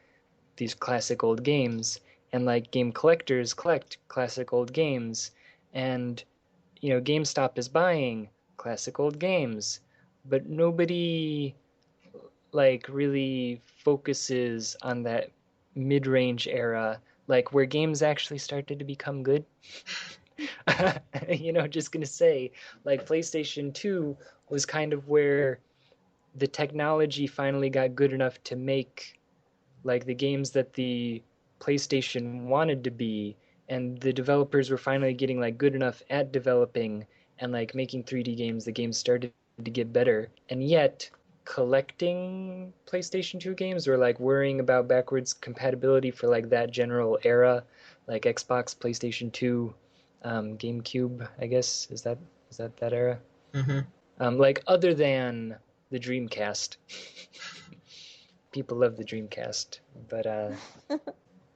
these classic old games, and, like, game collectors collect classic old games, and, GameStop is buying classic old games, but nobody, like, really focuses on that mid-range era, like where games actually started to become good. Just gonna say, like, PlayStation 2 was kind of where the technology finally got good enough to make, like, the games that the PlayStation wanted to be, and the developers were finally getting, like, good enough at developing and, like, making 3D games. The games started to get better, and yet collecting PlayStation 2 games or, like, worrying about backwards compatibility for, like, that general era, like Xbox, PlayStation 2, GameCube, I guess, is that era?
Mm-hmm.
Like, other than the Dreamcast. People love the Dreamcast, but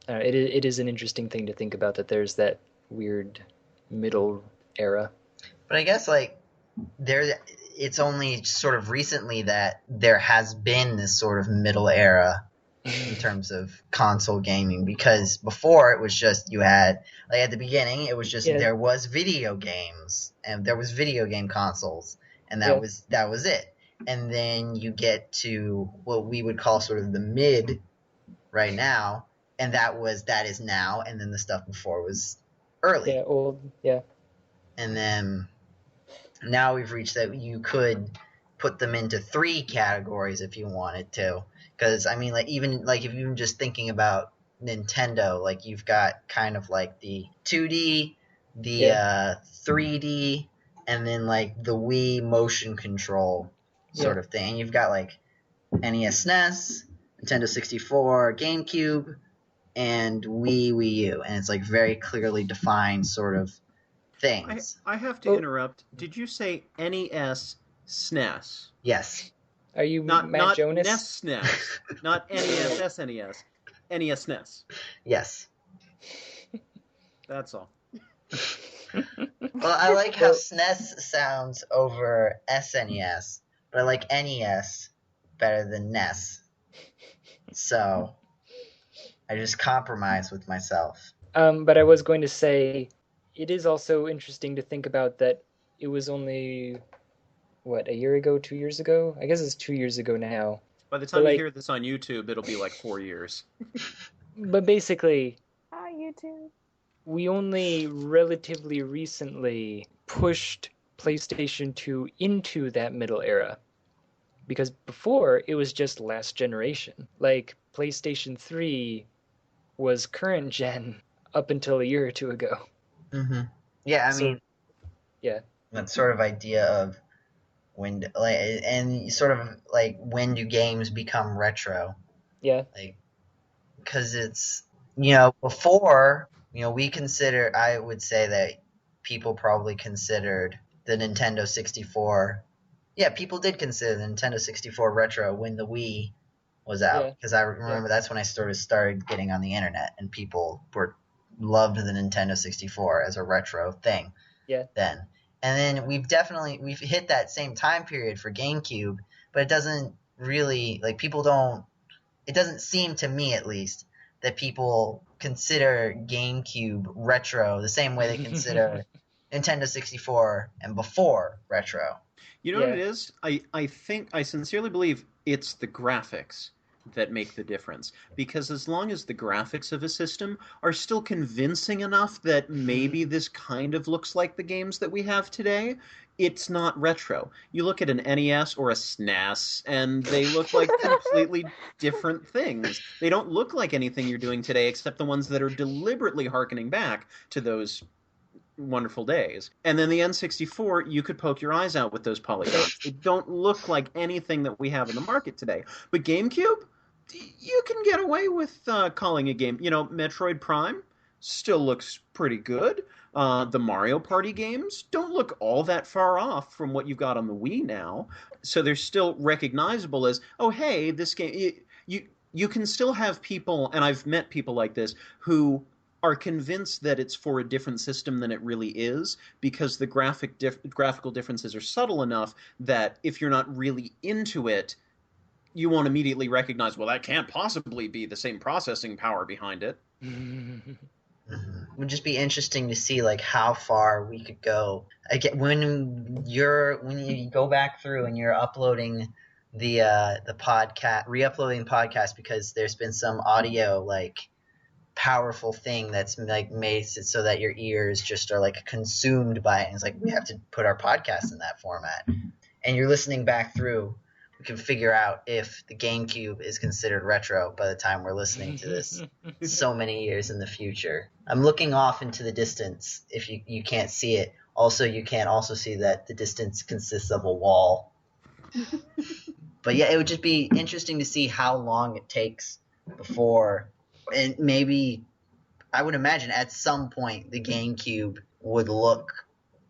it is an interesting thing to think about, that there's that weird middle era.
But I guess like it's only sort of recently that there has been this sort of middle era in terms of console gaming, because before it was just you had, like, at the beginning it was just there was video games and there was video game consoles, and that was it. And then you get to what we would call sort of the mid right now, and that is now, and then the stuff before was early.
Yeah, old, yeah. And
then now we've reached that you could put them into 3 categories if you wanted to. Because, I mean, like, even, like, if you're just thinking about Nintendo, like, you've got kind of, like, the 2D, the 3D, and then, like, the Wii motion control sort of thing. And you've got, like, NES, SNES, Nintendo 64, GameCube, and Wii U. And it's, like, very clearly defined sort of things.
I have to interrupt. Did you say NES, SNES?
Yes.
Are you
Not
Jonas?
NES, SNES. Not NES, SNES. NES, SNES.
Yes.
That's all.
Well, I like how SNES sounds over SNES, but I like NES better than NES. So I just compromise with myself.
But I was going to say, it is also interesting to think about that it was only, a year ago, 2 years ago? I guess it's 2 years ago now.
By the time you hear this on YouTube, it'll be like 4 years.
But basically,
Hi, YouTube.
We only relatively recently pushed PlayStation 2 into that middle era. Because before, it was just last generation. Like, PlayStation 3 was current gen up until a year or two ago.
Mm-hmm. Yeah, I mean, that sort of idea of when do games become retro?
Yeah.
Like, because it's, before, I would say that people probably considered the Nintendo 64. Yeah, people did consider the Nintendo 64 retro when the Wii was out. Because I remember that's when I started getting on the internet, and people were, loved the Nintendo 64 as a retro thing.
Yeah.
Then. And then we've hit that same time period for GameCube, but it doesn't really, like, it doesn't seem to me at least that people consider GameCube retro the same way they consider Nintendo 64 and before retro.
You know what it is? I sincerely believe it's the graphics that make the difference. Because as long as the graphics of a system are still convincing enough that maybe this kind of looks like the games that we have today, it's not retro. You look at an NES or a SNES, and they look like completely different things. They don't look like anything you're doing today, except the ones that are deliberately hearkening back to those wonderful days. And then the N64, you could poke your eyes out with those polygons. They don't look like anything that we have in the market today. But GameCube, you can get away with calling a game. You know, Metroid Prime still looks pretty good. The Mario Party games don't look all that far off from what you've got on the Wii now. So they're still recognizable as, oh, hey, this game... You can still have people, and I've met people like this, who are convinced that it's for a different system than it really is, because the graphical differences are subtle enough that if you're not really into it, you won't immediately recognize, well, that can't possibly be the same processing power behind it.
It would just be interesting to see, like, how far we could go. When you go back through and you're uploading the podcast, re-uploading the podcast because there's been some audio, like, powerful thing that's like made it so that your ears just are like consumed by it, and it's like, we have to put our podcast in that format, and you're listening back through, we can figure out if the GameCube is considered retro by the time we're listening to this so many years in the future. I'm looking off into the distance. If you can't see it, also you can't also see that the distance consists of a wall. But yeah, it would just be interesting to see how long it takes before. And maybe, I would imagine at some point the GameCube would look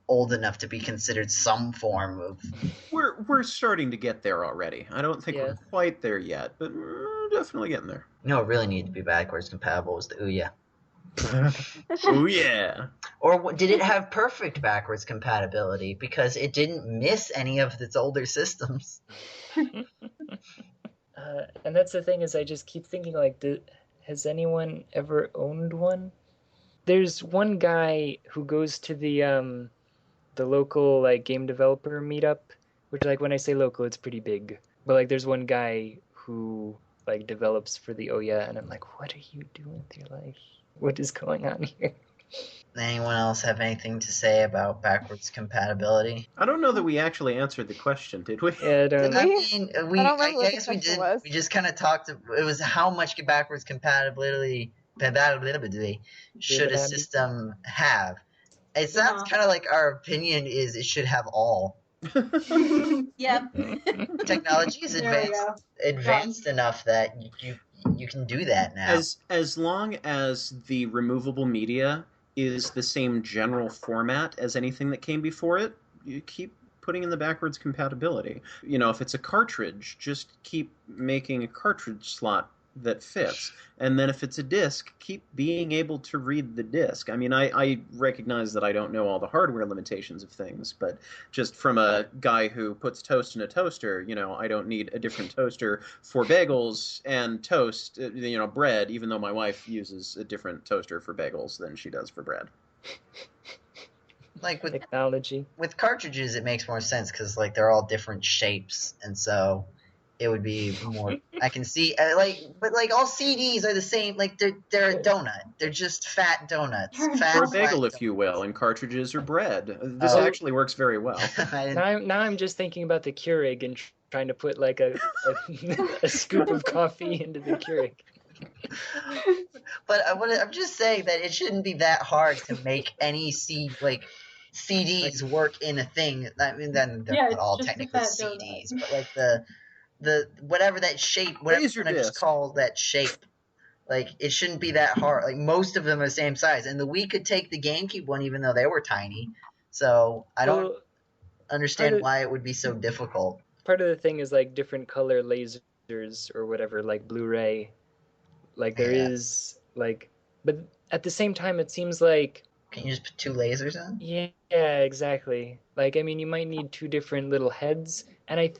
old enough to be considered some form of...
We're starting to get there already. I don't think we're quite there yet, but we're definitely getting there.
No, it really needed to be backwards compatible was the Ouya.
Ouya!
Or did it have perfect backwards compatibility because it didn't miss any of its older systems?
And that's the thing, is I just keep thinking, like, has anyone ever owned one? There's one guy who goes to the local, like, game developer meetup, which, like, when I say local, it's pretty big. But, like, there's one guy who, like, develops for the Ouya, and I'm like, what are you doing with your life? What is going on here?
Anyone else have anything to say about backwards compatibility?
I don't know that we actually answered the question, did we?
Yeah, I don't know.
I mean, I guess we did.
Was.
We just kind of talked. It was how much backwards compatibility should a system have? It sounds kind of like our opinion is it should have all.
Yep.
Technology is advanced enough that you can do that now.
As long as the removable media is the same general format as anything that came before it, you keep putting in the backwards compatibility. You know, if it's a cartridge, just keep making a cartridge slot that fits. And then if it's a disc, keep being able to read the disc. I mean, I recognize that I don't know all the hardware limitations of things, but just from a guy who puts toast in a toaster, you know, I don't need a different toaster for bagels and toast, you know, bread, even though my wife uses a different toaster for bagels than she does for bread.
Like with
technology. With
cartridges, it makes more sense because, like, they're all different shapes, and so it would be more. I can see, but all CDs are the same. Like they're a donut. They're just fat donuts. Fat,
or a bagel,
flat
if you will, and cartridges are bread. This actually works very well.
Now I'm just thinking about the Keurig and trying to put like a scoop of coffee into the Keurig.
But I'm just saying that it shouldn't be that hard to make any CDs work in a thing. I mean, then they're not all technically CDs, but like the whatever that shape, whatever I just call that shape, like it shouldn't be that hard. Like most of them are the same size, and the Wii could take the GameCube one even though they were tiny. So I don't understand why it would be so difficult.
Part of the thing is like different color lasers or whatever, like Blu-ray. Like there is like, but at the same time, it seems like...
Can you just put 2 lasers in?
Yeah, exactly. Like, I mean, you might need 2 different little heads, and I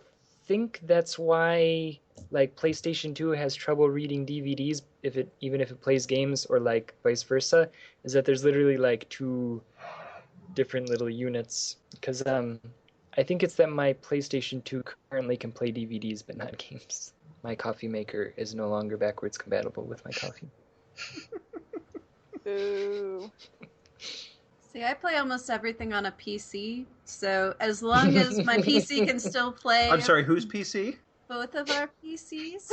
think that's why, like, PlayStation 2 has trouble reading DVDs even if it plays games, or like vice versa, is that there's literally like 2 different little units. Because I think it's that my PlayStation 2 currently can play DVDs but not games. My coffee maker is no longer backwards compatible with my coffee.
Boo.
See, I play almost everything on a PC, so as long as my PC can still play...
I'm sorry, whose PC?
Both of our PCs.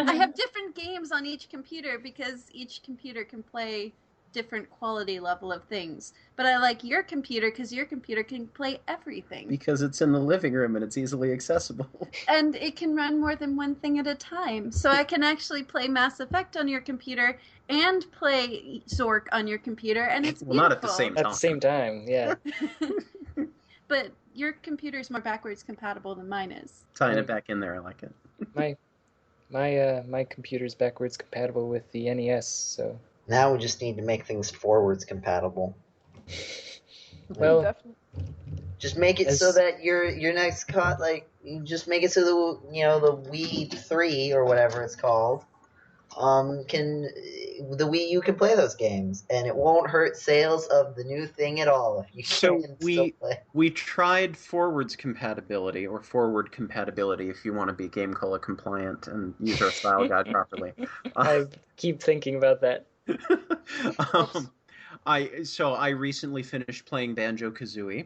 I have different games on each computer because each computer can play different quality level of things. But I like your computer because your computer can play everything.
Because it's in the living room and it's easily accessible.
And it can run more than one thing at a time. So I can actually play Mass Effect on your computer and play Zork on your computer, and it's beautiful.
Well, not at the same time.
At the same time, yeah.
But your computer's more backwards compatible than mine is.
Tying it back in there, I like it.
My computer's backwards compatible with the NES, so...
Now we just need to make things forwards compatible.
Well,
Definitely.
Just make it so that your next you just make it so the Wii 3 or whatever it's called, the Wii U can play those games, and it won't hurt sales of the new thing at all. If you
So
can still play.
we tried forwards compatibility, or forward compatibility if you want to be GameCola compliant and use our style guide properly.
I keep thinking about that.
I recently finished playing Banjo-Kazooie,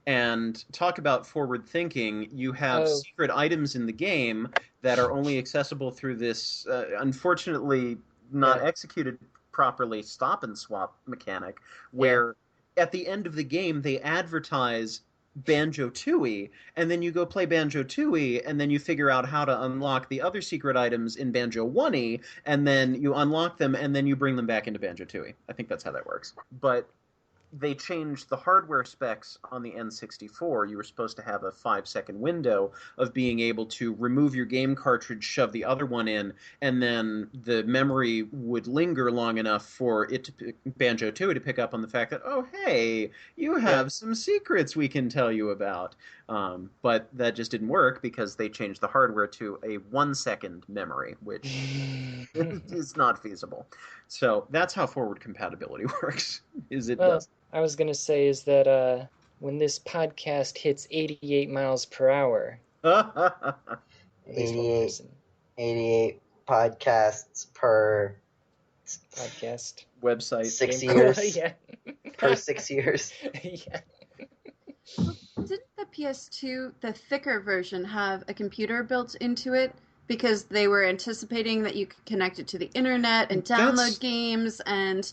and talk about forward thinking. You have secret items in the game that are only accessible through this unfortunately not executed properly stop and swap mechanic, where at the end of the game they advertise Banjo-Tooie, and then you go play Banjo-Tooie, and then you figure out how to unlock the other secret items in Banjo-1e, and then you unlock them, and then you bring them back into Banjo-Tooie. I think that's how that works. But they changed the hardware specs on the N64. You were supposed to have a 5-second window of being able to remove your game cartridge, shove the other one in, and then the memory would linger long enough for it to Banjo-Tooie to pick up on the fact that, oh, hey, you have some secrets we can tell you about. But that just didn't work because they changed the hardware to a 1-second memory, which is not feasible. So that's how forward compatibility works. Does.
I was going to say is that when this podcast hits 88 miles per hour...
88 podcasts per...
podcast.
Website.
6 years.
Yeah.
Per 6 years.
Yeah.
Didn't the PS2, the thicker version, have a computer built into it? Because they were anticipating that you could connect it to the internet and download games, and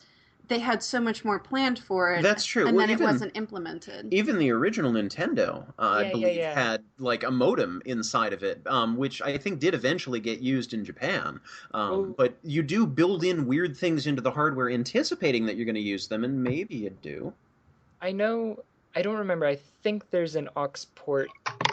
they had so much more planned for it.
That's true.
And then it wasn't implemented.
Even the original Nintendo, I believe, had like a modem inside of it, which I think did eventually get used in Japan. But you do build in weird things into the hardware anticipating that you're going to use them, and maybe you do.
I don't remember. I think there's an aux port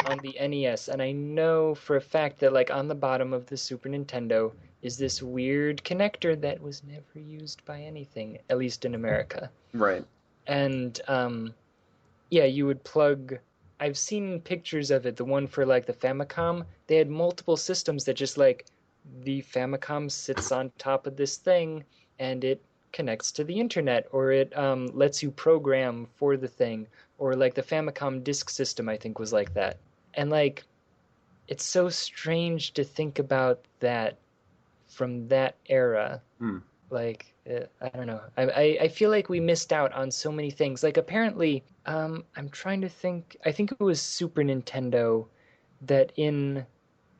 on the NES, and I know for a fact that like on the bottom of the Super Nintendo is this weird connector that was never used by anything, at least in America.
Right.
And you would plug... I've seen pictures of it, the one for like the Famicom. They had multiple systems that just like the Famicom sits on top of this thing and it connects to the internet, or it lets you program for the thing, or like the Famicom disk system I think was like that. And like it's so strange to think about that from that era. Like I don't know, I feel like we missed out on so many things. Like apparently I'm trying to think, I think it was Super Nintendo that in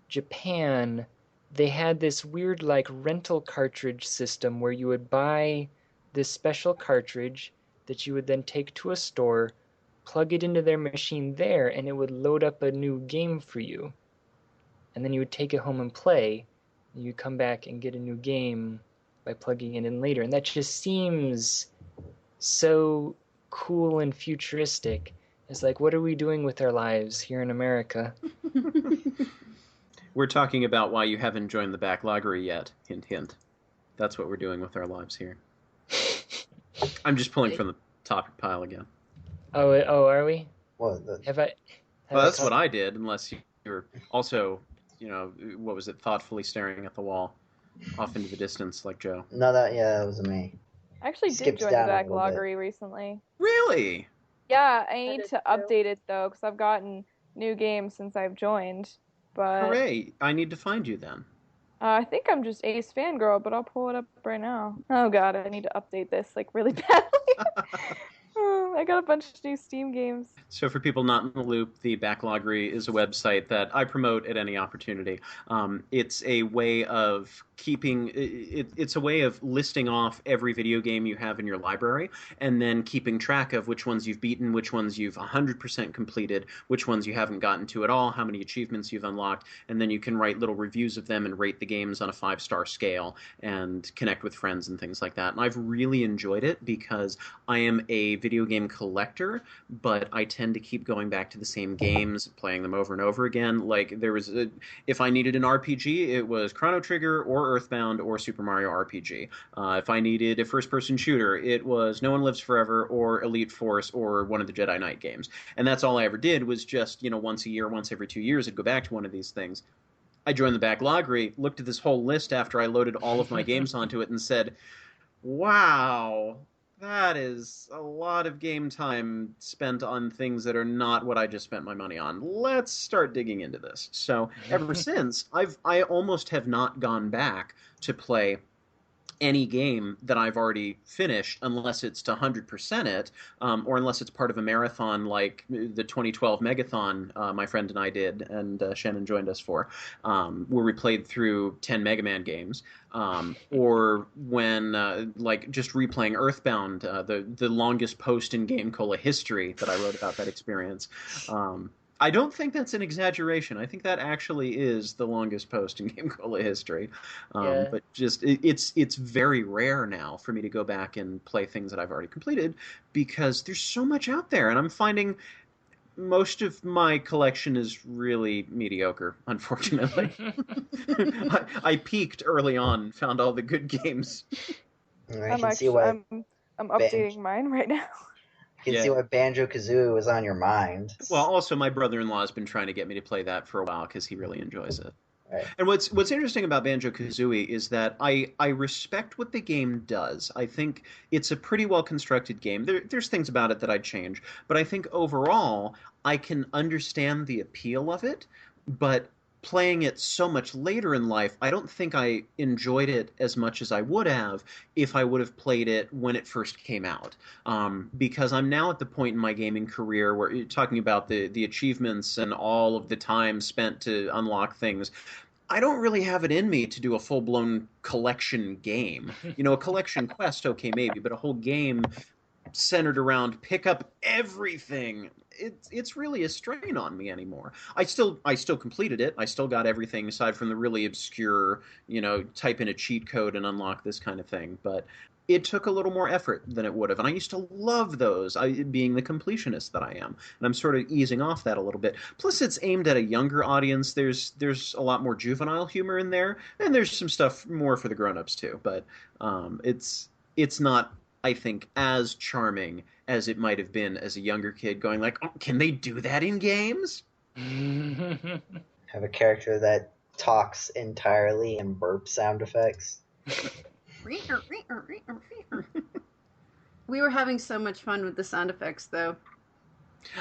Japan they had this weird like rental cartridge system where you would buy this special cartridge that you would then take to a store, plug it into their machine there, and it would load up a new game for you. And then you would take it home and play, and you'd come back and get a new game by plugging it in later. And that just seems so cool and futuristic. It's like, what are we doing with our lives here in America?
We're talking about why you haven't joined the backloggery yet. Hint, hint. That's what we're doing with our lives here. I'm just pulling from the topic pile again.
Oh, are we?
Well,
That's what I did, unless you're also, what was it, thoughtfully staring at the wall off into the distance like Joe.
No, that was me.
I actually did join the backloggery recently.
Really?
Yeah, I need to update it though, because I've gotten new games since I've joined. But
hooray! I need to find you then.
I think I'm just Ace Fangirl, but I'll pull it up right now. Oh god, I need to update this like really badly. I got a bunch of new Steam games.
So for people not in the loop, the Backloggery is a website that I promote at any opportunity. It's a way of it's a way of listing off every video game you have in your library and then keeping track of which ones you've beaten, which ones you've 100% completed, which ones you haven't gotten to at all, how many achievements you've unlocked, and then you can write little reviews of them and rate the games on a 5-star scale and connect with friends and things like that. And I've really enjoyed it because I am a video game collector, but I tend to keep going back to the same games, playing them over and over again. Like if I needed an RPG, it was Chrono Trigger or Earthbound or Super Mario RPG. If I needed a first-person shooter, it was No One Lives Forever or Elite Force or one of the Jedi Knight games. And that's all I ever did was just, once a year, once every 2 years, I'd go back to one of these things. I joined the Backloggery, looked at this whole list after I loaded all of my games onto it and said, wow, that is a lot of game time spent on things that are not what I just spent my money on. Let's start digging into this. So ever since, I almost have not gone back to play any game that I've already finished unless it's to 100% it, or unless it's part of a marathon like the 2012 Megathon my friend and I did, and Shannon joined us for, where we played through 10 Mega Man games, or when, just replaying Earthbound, the longest post in GameCola history that I wrote about that experience. I don't think that's an exaggeration. I think that actually is the longest post in GameCola history.
Yeah.
But just it's very rare now for me to go back and play things that I've already completed because there's so much out there, and I'm finding most of my collection is really mediocre, unfortunately. I peaked early on, found all the good games.
I can see why
I'm updating mine right now.
You can see why Banjo-Kazooie was on your mind.
Well, also, my brother-in-law has been trying to get me to play that for a while because he really enjoys it.
Right.
And what's interesting about Banjo-Kazooie is that I respect what the game does. I think it's a pretty well-constructed game. There's things about it that I'd change, but I think overall I can understand the appeal of it, but playing it so much later in life, I don't think I enjoyed it as much as I would have if I would have played it when it first came out. Because I'm now at the point in my gaming career where you're talking about the achievements and all of the time spent to unlock things. I don't really have it in me to do a full-blown collection game. A collection quest, okay, maybe, but a whole game centered around pick up everything. It's really a strain on me anymore. I still completed it. I still got everything aside from the really obscure, type in a cheat code and unlock this kind of thing. But it took a little more effort than it would have. And I used to love those, being the completionist that I am. And I'm sort of easing off that a little bit. Plus, it's aimed at a younger audience. There's a lot more juvenile humor in there. And there's some stuff more for the grown-ups, too. But it's not, I think, as charming as it might have been as a younger kid going like, oh, can they do that in games?
Have a character that talks entirely in burp sound effects.
We were having so much fun with the sound effects, though.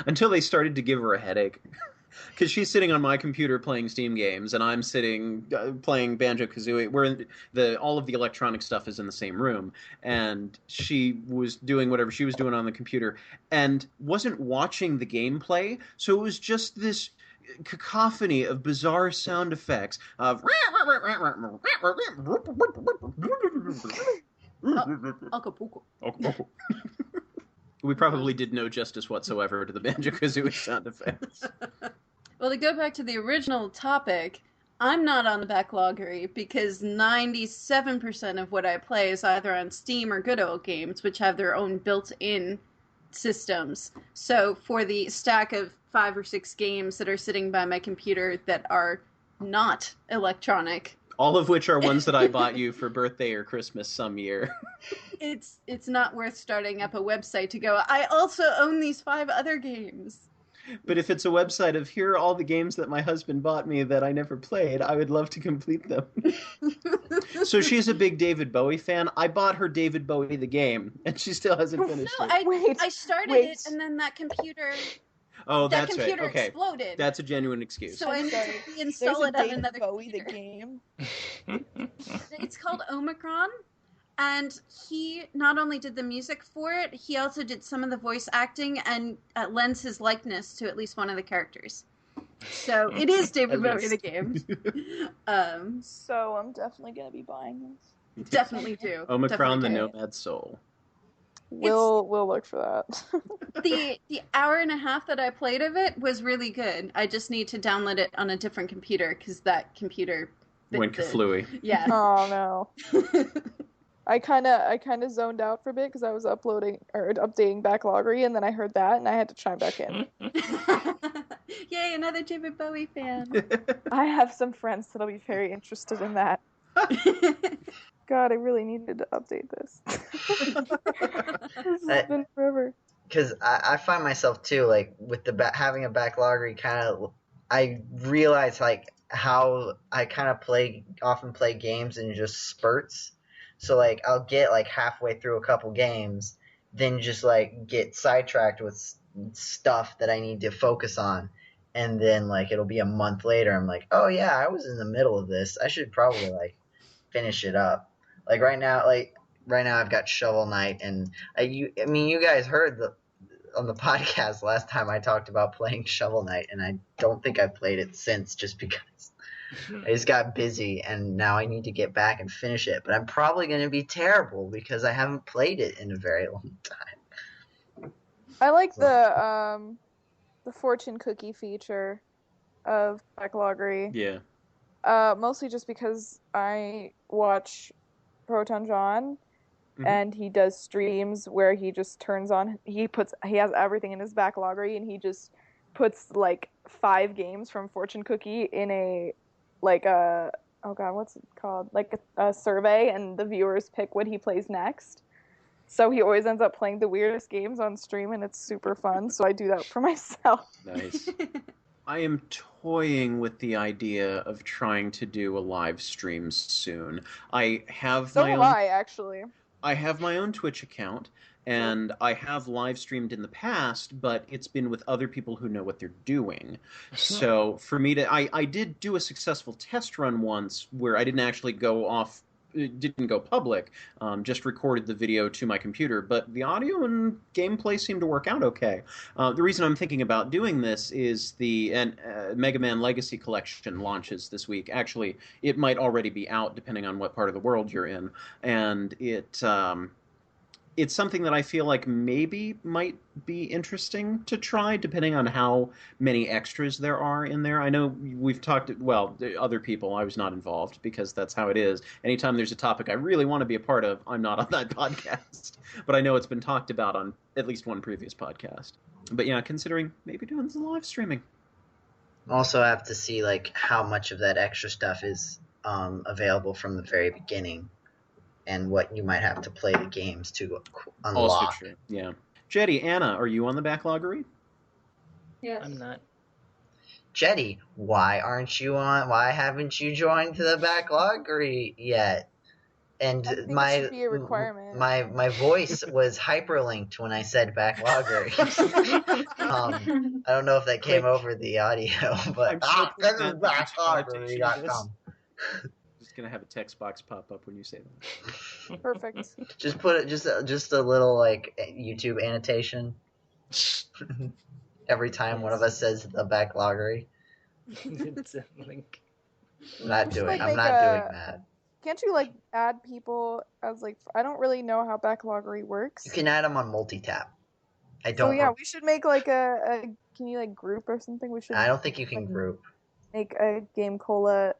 Until they started to give her a headache. Because she's sitting on my computer playing Steam games, and I'm sitting playing Banjo-Kazooie, where all of the electronic stuff is in the same room. And she was doing whatever she was doing on the computer and wasn't watching the gameplay, so it was just this cacophony of bizarre sound effects of...
Acapulco.
We probably did no justice whatsoever to the Banjo-Kazooie sound effects.
Well, to go back to the original topic, I'm not on the Backloggery because 97% of what I play is either on Steam or Good Old Games, which have their own built-in systems. So for the stack of 5 or 6 games that are sitting by my computer that are not electronic,
All of which are ones that I bought you for birthday or Christmas some year.
It's not worth starting up a website to go, I also own these 5 other games.
But if it's a website of here are all the games that my husband bought me that I never played, I would love to complete them. So she's a big David Bowie fan. I bought her David Bowie the game, and she still hasn't finished it.
I started it, and then that computer...
Oh,
that
that's
computer
right. Okay,
exploded.
that's a genuine excuse.
So I need to reinstall it on another
Bowie
computer.
the game.
It's called Omicron, and he not only did the music for it, he also did some of the voice acting and lends his likeness to at least one of the characters. So it is David Bowie the game.
So I'm definitely gonna be buying this.
Definitely do.
Omicron,
Definitely
the
do.
Nomad Soul.
We'll look for that.
The hour and a half that I played of it was really good. I just need to download it on a different computer because that computer
Went kaflooey.
Yeah.
Oh no. I kind of zoned out for a bit because I was updating Backloggery, and then I heard that, and I had to chime back in.
Yay, another David Bowie fan.
I have some friends that'll be very interested in that. God, I really needed to update this. This has been forever.
Because I find myself too, like with the having a Backloggery, kind of, I realize like how I kind of often play games in just spurts. So like I'll get like halfway through a couple games, then just like get sidetracked with stuff that I need to focus on, and then like it'll be a month later, I'm like, oh yeah, I was in the middle of this. I should probably like finish it up. Like right now I've got Shovel Knight, and you guys heard on the podcast last time I talked about playing Shovel Knight, and I don't think I've played it since, just because I just got busy, and now I need to get back and finish it. But I'm probably going to be terrible because I haven't played it in a very long time.
I like the fortune cookie feature of Backloggery.
Yeah.
Mostly just because I watch Proton John, and he does streams where he just turns on, he has everything in his Backloggery, and he just puts like 5 games from Fortune Cookie in a what's it called? Like a survey, and the viewers pick what he plays next. So he always ends up playing the weirdest games on stream, and it's super fun. So I do that for myself.
Nice. I am toying with the idea of trying to do a live stream soon. I have
actually.
I have my own Twitch account, and I have live streamed in the past, but it's been with other people who know what they're doing. So for me I did do a successful test run once where I didn't actually didn't go public, just recorded the video to my computer, but the audio and gameplay seemed to work out okay. The reason I'm thinking about doing this is the Mega Man Legacy Collection launches this week. Actually, it might already be out depending on what part of the world you're in, and it's something that I feel like maybe might be interesting to try, depending on how many extras there are in there. I know we've talked, other people, I was not involved, because that's how it is. Anytime there's a topic I really want to be a part of, I'm not on that podcast. But I know it's been talked about on at least one previous podcast. But yeah, considering maybe doing some live streaming.
Also have to see like how much of that extra stuff is available from the very beginning, and what you might have to play the games to unlock.
Also true, yeah. Jeddy, Anna, are you on the Backloggery?
Yes.
I'm not.
Jeddy, why aren't you on? Why haven't you joined the Backloggery yet? And
I think it should be a requirement.
my voice was hyperlinked when I said Backloggery. I don't know if that came over the audio, but this is Backloggery.com.
Gonna have a text box pop up when you say that.
Perfect.
Just put it just a little like YouTube annotation every time one of us says the Backloggery.
It's a link.
I'm not doing
doing
that.
Can't you like add people as like? I don't really know how Backloggery works.
You can add them on multi-tap. I
So
don't.
yeah, we should make like a can you like group or something? We should.
I don't think you can group.
Make a GameCola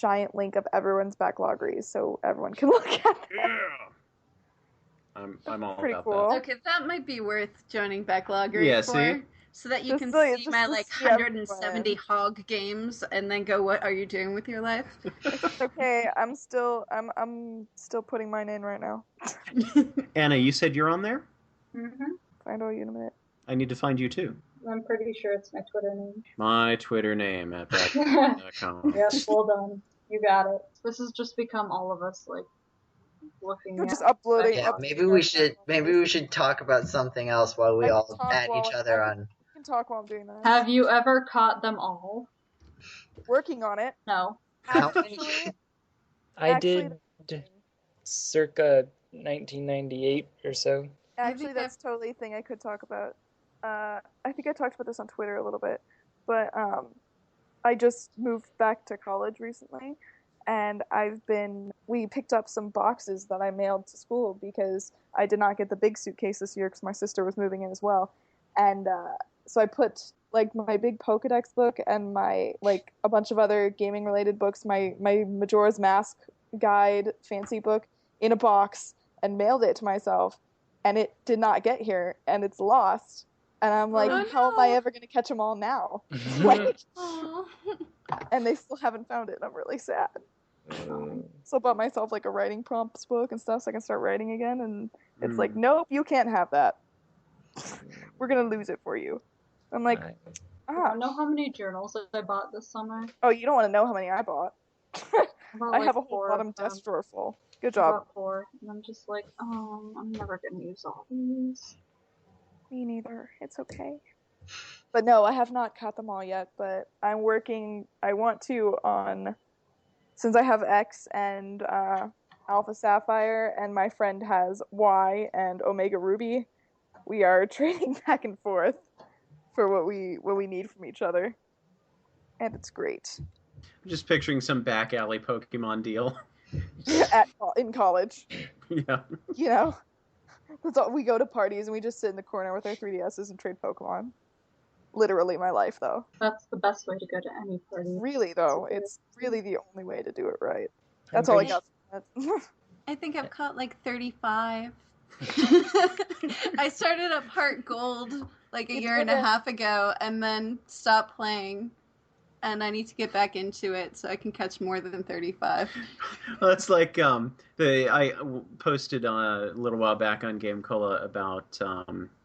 giant link of everyone's Backloggeries so everyone can look at it.
Yeah. I'm all
Pretty
about
cool.
that.
Okay, that might be worth joining Backloggery
Yeah,
for.
see?
So that you
Just
can
so-
see
just
my
to
like
see everyone.
170 hog games and then go, what are you doing with your life?
It's okay. I'm still putting mine in right now.
Anna, you said you're on there?
Mm-hmm.
Find all you in a minute.
I need to find you too.
I'm pretty sure it's my Twitter name.
My Twitter name at that.com.
Yep, well done. You got it. This has just become all of us, like, looking
You're
at...
just uploading.
Yeah, maybe we should talk about something else while we
I can
all
talk
add
while
each
I-
other
I
on.
You can talk while I'm doing that.
Have you ever caught them all?
Working on it.
No.
How many?
Actually,
I did circa 1998 or so.
Actually, that's totally a thing I could talk about. I think I talked about this on Twitter a little bit, but I just moved back to college recently, and we picked up some boxes that I mailed to school because I did not get the big suitcase this year because my sister was moving in as well, and so I put like my big Pokedex book and my like a bunch of other gaming related books, my Majora's Mask guide fancy book in a box and mailed it to myself, and it did not get here, and it's lost. And I'm like, how am I ever going to catch them all now? Like, and they still haven't found it. I'm really sad. So I bought myself like a writing prompts book and stuff so I can start writing again. And it's like, nope, you can't have that. We're going to lose it for you. I'm like,
I don't know how many journals I bought this summer.
Oh, you don't want to know how many I bought. I have a whole bottom desk drawer full. Good job.
I bought 4, and I'm just like, I'm never going to use all these.
Me neither. It's okay. But no, I have not caught them all yet, but I'm working. I want to since I have X and Alpha Sapphire, and my friend has Y and Omega Ruby, we are trading back and forth for what we need from each other. And it's great.
I'm just picturing some back alley Pokemon deal.
In college.
Yeah.
You know? That's all. We go to parties and we just sit in the corner with our 3DSs and trade Pokemon. Literally my life, though.
That's the best way to go to any party.
Really, though. It's really the only way to do it right. That's all I got.
I think I've caught like 35. I started up Heart Gold like a year and a half ago and then stopped playing. And I need to get back into it so I can catch more than 35.
Well, that's like I posted a little while back on GameCola about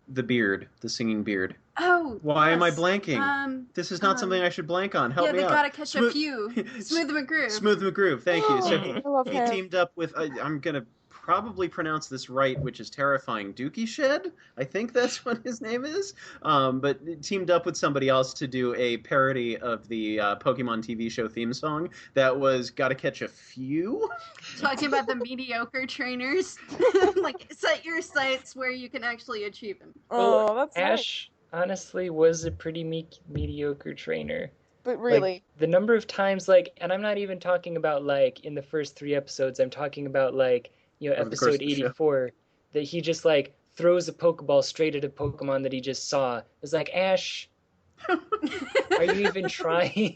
the singing beard.
Oh,
why am I blanking? This is not something I should blank on. Help me out.
Yeah, they gotta catch a few. Smooth McGroove.
Smooth McGroove. Thank you. So he
him.
teamed up with. I'm gonna probably pronounce this right, which is terrifying. Dookie Shed, I think that's what his name is. But teamed up with somebody else to do a parody of the Pokemon TV show theme song that was "Gotta Catch a Few."
Talking about the mediocre trainers, like set your sights where you can actually achieve them.
Oh, that's
Ash honestly was a pretty mediocre trainer.
But really,
like, the number of times, like, and I'm not even talking about like in the first 3 episodes. I'm talking about like, you know, episode 84, that he just like throws a Pokeball straight at a Pokemon that he just saw. It's like, Ash, are you even trying?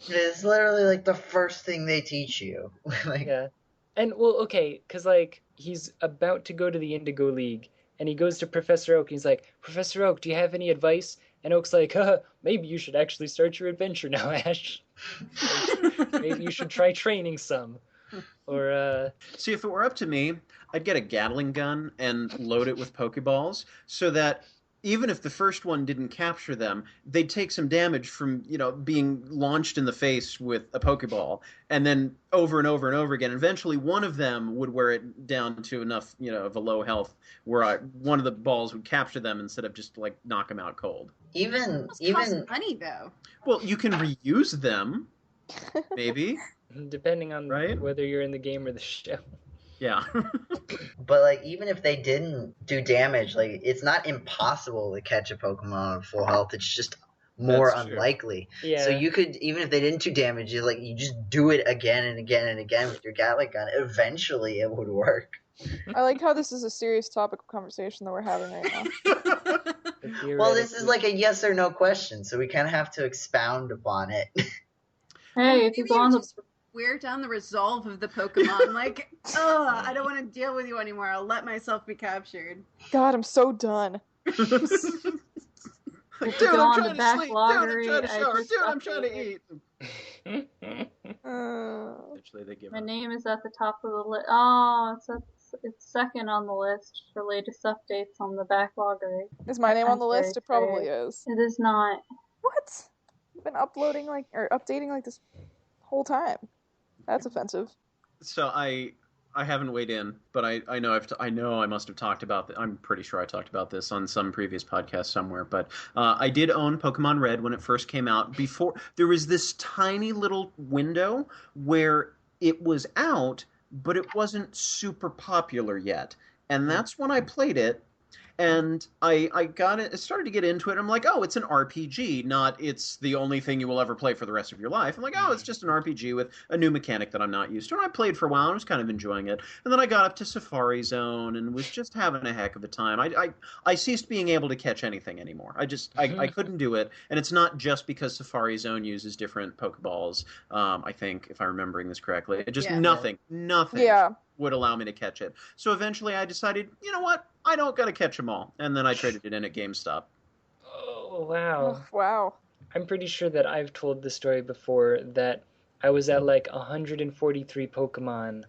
It's literally like the first thing they teach you. Like,
yeah. And well, okay, because like he's about to go to the Indigo League, and he goes to Professor Oak, and he's like, Professor Oak, do you have any advice? And Oak's like, maybe you should actually start your adventure now, Ash. Like, maybe you should try training some. Or
See, if it were up to me, I'd get a Gatling gun and load it with Pokeballs so that even if the first one didn't capture them, they'd take some damage from, you know, being launched in the face with a Pokeball, and then over and over and over again. Eventually, one of them would wear it down to enough, you know, of a low health where one of the balls would capture them instead of just like knock them out cold.
even
Costs money though.
Well, you can reuse them, maybe.
depending on
Right?
whether you're in the game or the show.
Yeah.
But like, even if they didn't do damage, like, it's not impossible to catch a Pokemon at full health. It's just more
That's true.
unlikely.
Yeah.
So you could, even if they didn't do damage, you just do it again and again and again with your Gatling gun. Eventually, it would work.
I like how this is a serious topic of conversation that we're having right now.
Well, this is like a yes or no question, so we kind of have to expound upon it.
Hey, if you
Maybe
go on the...
just wear down the resolve of the Pokemon. Like, I don't want to deal with you anymore. I'll let myself be captured.
God, I'm so done.
Dude,
go
I'm
on
trying
the
to
back
sleep.
lottery,
Dude, I'm trying to
I
shower.
just
Dude, I'm trying to
updated.
eat. Eventually, they give
My
up.
name is at the top of the list. Oh, it's second on the list for latest updates on the backlog rate.
Is my name on the
That's very
list? It probably
exciting.
is.
It is not.
What? You've been uploading or updating this whole time. That's offensive.
So I haven't weighed in, but I know I know I must have talked about I'm pretty sure I talked about this on some previous podcast somewhere. But I did own Pokemon Red when it first came out. Before there was this tiny little window where it was out, but it wasn't super popular yet, and that's when I played it. And I got it. I started to get into it. I'm like, oh, it's an RPG, not it's the only thing you will ever play for the rest of your life. I'm like, oh, it's just an RPG with a new mechanic that I'm not used to. And I played for a while and I was kind of enjoying it. And then I got up to Safari Zone and was just having a heck of a time. I ceased being able to catch anything anymore. I couldn't do it. And it's not just because Safari Zone uses different Pokeballs. I think, if I'm remembering this correctly, nothing would allow me to catch it. So eventually I decided, you know what? I don't got to catch them all. And then I traded it in at GameStop.
Oh, wow.
Oh, wow.
I'm pretty sure that I've told the story before that I was at 143 Pokemon.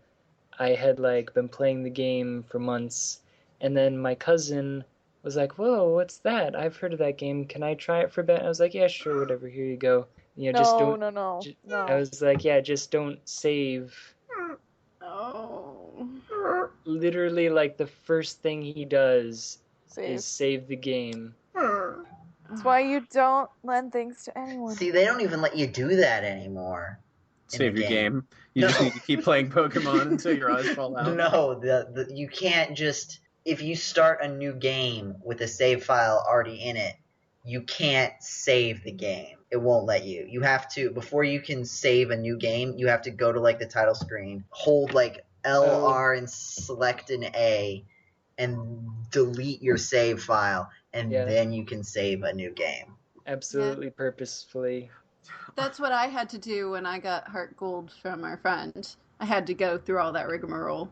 I had been playing the game for months, and then my cousin was like, "Whoa, what's that? I've heard of that game. Can I try it for a bit?" I was like, "Yeah, sure, whatever. Here you go." Just don't.
No.
I was like, "Yeah, just don't save."
Oh.
Literally, the first thing he does
Save.
is save the game.
That's why you don't lend things to anyone.
See, they don't even let you do that anymore.
Save your game. You just need to keep playing Pokemon until your eyes fall out.
No, you can't just... If you start a new game with a save file already in it, you can't save the game. It won't let you. You have to, before you can save a new game, you have to go to the title screen, hold LR and select an A, and delete your save file, and then you can save a new game.
Absolutely purposefully.
That's what I had to do when I got Heart Gold from our friend. I had to go through all that rigmarole.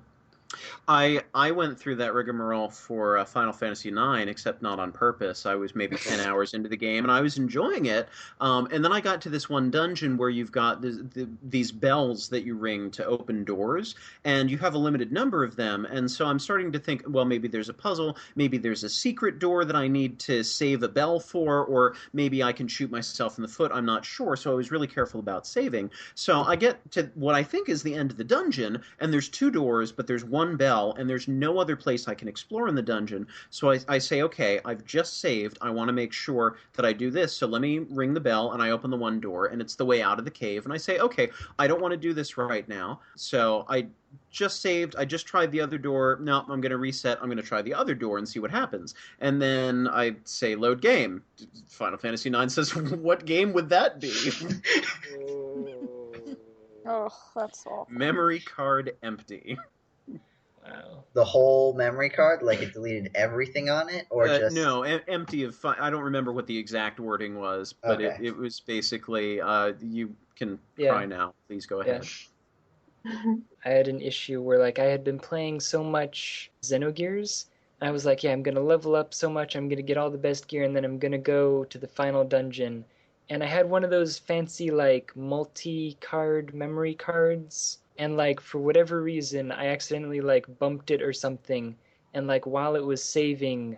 I went through that rigmarole for Final Fantasy IX, except not on purpose. I was maybe 10 hours into the game, and I was enjoying it. And then I got to this one dungeon where you've got these bells that you ring to open doors, and you have a limited number of them. And so I'm starting to think, well, maybe there's a puzzle, maybe there's a secret door that I need to save a bell for, or maybe I can shoot myself in the foot. I'm not sure, so I was really careful about saving. So I get to what I think is the end of the dungeon, and there's two doors, but there's one bell, and there's no other place I can explore in the dungeon. So I say, okay, I've just saved. I want to make sure that I do this. So let me ring the bell, and I open the one door, and it's the way out of the cave. And I say, okay, I don't want to do this right now. So I just saved. I just tried the other door. No, I'm going to reset. I'm going to try the other door and see what happens. And then I say, load game. Final Fantasy IX says, what game would that be?
Oh, that's awful.
Memory card empty.
Wow.
The whole memory card, it deleted everything on it, or just
no, empty of fun. I don't remember what the exact wording was, but
Okay.
it was basically you can try now. Please go ahead.
Yeah. I had an issue where I had been playing so much Xenogears, and I was like, yeah, I'm gonna level up so much, I'm gonna get all the best gear, and then I'm gonna go to the final dungeon. And I had one of those fancy multi-card memory cards. And for whatever reason, I accidentally bumped it or something, and while it was saving,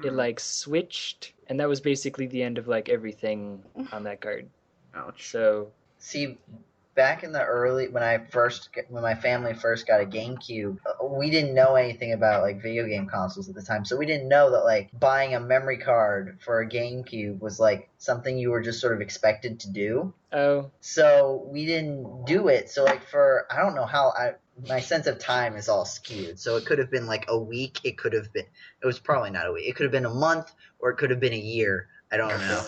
it switched, and that was basically the end of everything on that card.
Ouch.
So
See, back in the early when my family first got a GameCube, we didn't know anything about video game consoles at the time, so we didn't know that buying a memory card for a GameCube was something you were just sort of expected to do.
Oh.
So we didn't do it. So for I don't know how my sense of time is all skewed. So it could have been a week. It was probably not a week. It could have been a month, or it could have been a year. I don't know.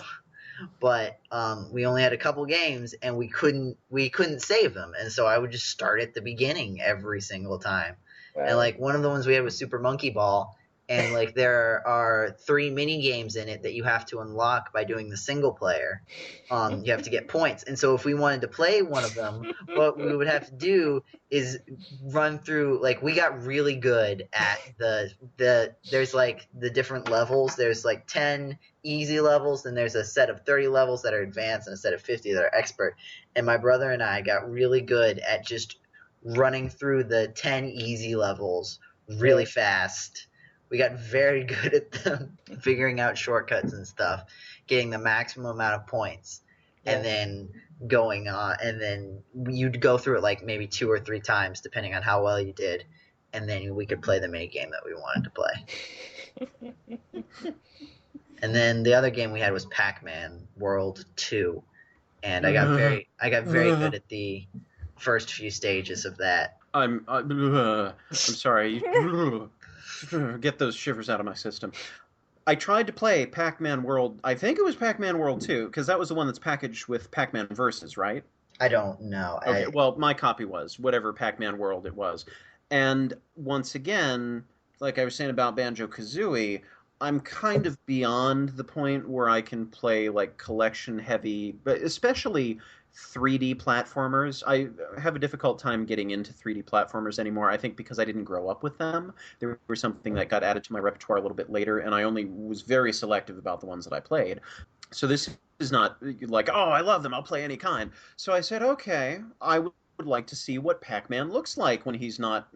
But we only had a couple games, and we couldn't save them, and so I would just start at the beginning every single time.
Wow.
And one of the ones we had was Super Monkey Ball, and like there are 3 mini games in it that you have to unlock by doing the single player. You have to get points, and so if we wanted to play one of them, what we would have to do is run through. Like we got really good at there's like the different levels. There's like 10 easy levels, then there's a set of 30 levels that are advanced and a set of 50 that are expert. And my brother and I got really good at just running through the 10 easy levels really fast. We got very good at them, figuring out shortcuts and stuff, getting the maximum amount of points, and then going on. And then you'd go through it like maybe 2 or 3 times, depending on how well you did. And then we could play the mini game that we wanted to play. And then the other game we had was Pac-Man World 2. And I got very good at the first few stages of that.
I'm sorry. Get those shivers out of my system. I tried to play Pac-Man World. I think it was Pac-Man World 2, because that was the one that's packaged with Pac-Man Versus, right?
I don't know.
Okay, well, my copy was whatever Pac-Man World it was. And once again, like I was saying about Banjo-Kazooie, I'm kind of beyond the point where I can play like collection-heavy, but especially 3D platformers. I have a difficult time getting into 3D platformers anymore, I think because I didn't grow up with them. They were something that got added to my repertoire a little bit later, and I only was very selective about the ones that I played. So this is not like, oh, I love them, I'll play any kind. So I said, okay, I would like to see what Pac-Man looks like when he's not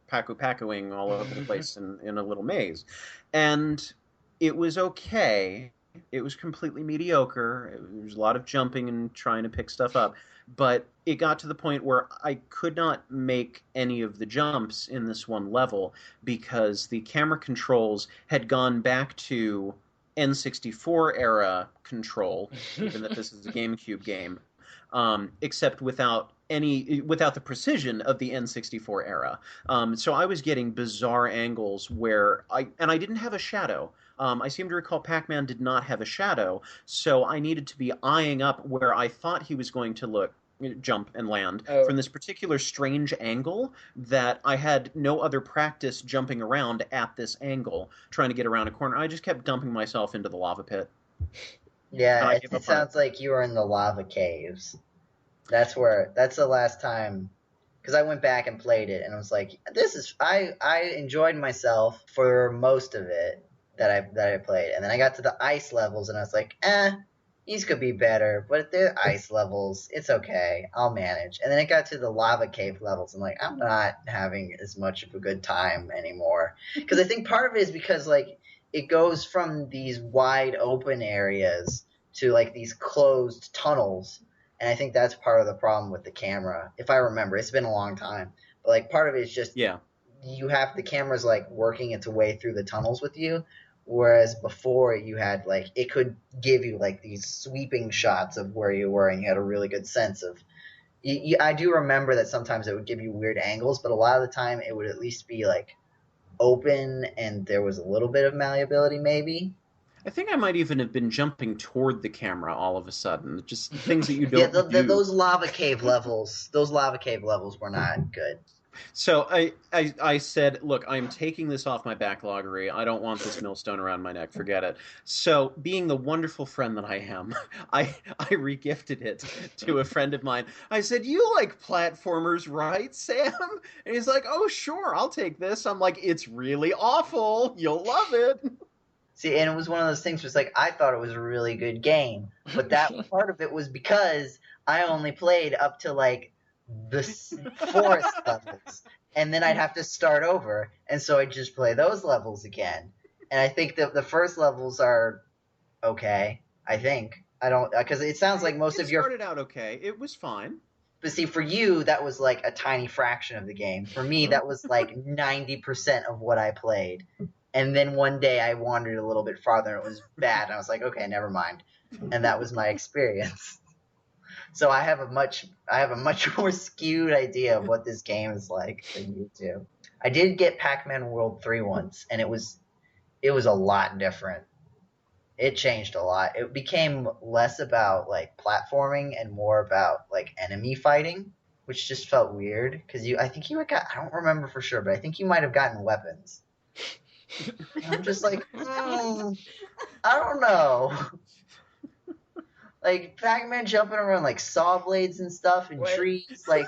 Pacu-Pacuing all over the place in a little maze. And it was okay. It was completely mediocre. There was a lot of jumping and trying to pick stuff up. But it got to the point where I could not make any of the jumps in this one level because the camera controls had gone back to N64 era control, given that this is a GameCube game, except without the precision of the N64 era. So I was getting bizarre angles where I didn't have a shadow. I seem to recall Pac-Man did not have a shadow, so I needed to be eyeing up where I thought he was going to jump and land from this particular strange angle that I had no other practice jumping around at this angle, trying to get around a corner. I just kept dumping myself into the lava pit.
Yeah, it sounds like you were in the lava caves. That's the last time, because I went back and played it, and I was like, I enjoyed myself for most of it that I played, and then I got to the ice levels, and I was like, these could be better, but they're ice levels, it's okay, I'll manage. And then it got to the lava cave levels, and like, I'm not having as much of a good time anymore, because I think part of it is because like it goes from these wide open areas to like these closed tunnels. And I think that's part of the problem with the camera. If I remember, it's been a long time. But like part of it is just you have the camera's like working its way through the tunnels with you. Whereas before you had like it could give you like these sweeping shots of where you were, and you had a really good sense of. I do remember that sometimes it would give you weird angles, but a lot of the time it would at least be like open, and there was a little bit of malleability maybe.
I think I might even have been jumping toward the camera all of a sudden. Just things that you don't do.
Those lava cave levels were not good.
So I said, look, I'm taking this off my backloggery. I don't want this millstone around my neck. Forget it. So being the wonderful friend that I am, I regifted it to a friend of mine. I said, you like platformers, right, Sam? And he's like, oh, sure, I'll take this. I'm like, it's really awful. You'll love it.
See, and it was one of those things where it's like, I thought it was a really good game. But that part of it was because I only played up to, like, the forest levels. And then I'd have to start over. And so I'd just play those levels again. And I think that the first levels are okay, I think. I don't, because it sounds like most of your...
It started out okay. It was fine.
But see, for you, that was, like, a tiny fraction of the game. For me, that was, like, 90% of what I played. And then one day I wandered a little bit farther and it was bad. And I was like, okay, never mind. And that was my experience. So I have a much more skewed idea of what this game is like than you do. I did get Pac-Man World 3 once, and it was a lot different. It changed a lot. It became less about like platforming and more about like enemy fighting, which just felt weird because I don't remember for sure, but I think you might have gotten weapons. I'm just like, I don't know. Like Pac-Man jumping around like saw blades and stuff and trees. Like,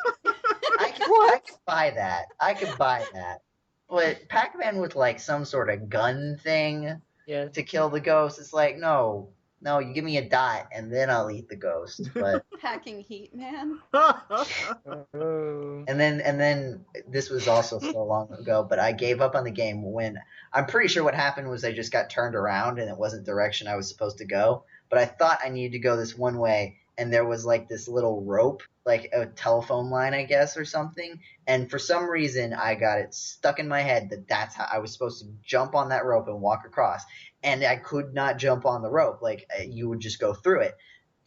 I could buy that. I could buy that. But Pac-Man with like some sort of gun thing to kill the ghost, it's like, no, you give me a dot and then I'll eat the ghost. But
Packing heat, man.
and then this was also so long ago, but I gave up on the game when I'm pretty sure what happened was I just got turned around and it wasn't the direction I was supposed to go. But I thought I needed to go this one way, and there was like this little rope, like a telephone line, I guess, or something. And for some reason, I got it stuck in my head that that's how I was supposed to jump on that rope and walk across. And I could not jump on the rope. Like, you would just go through it.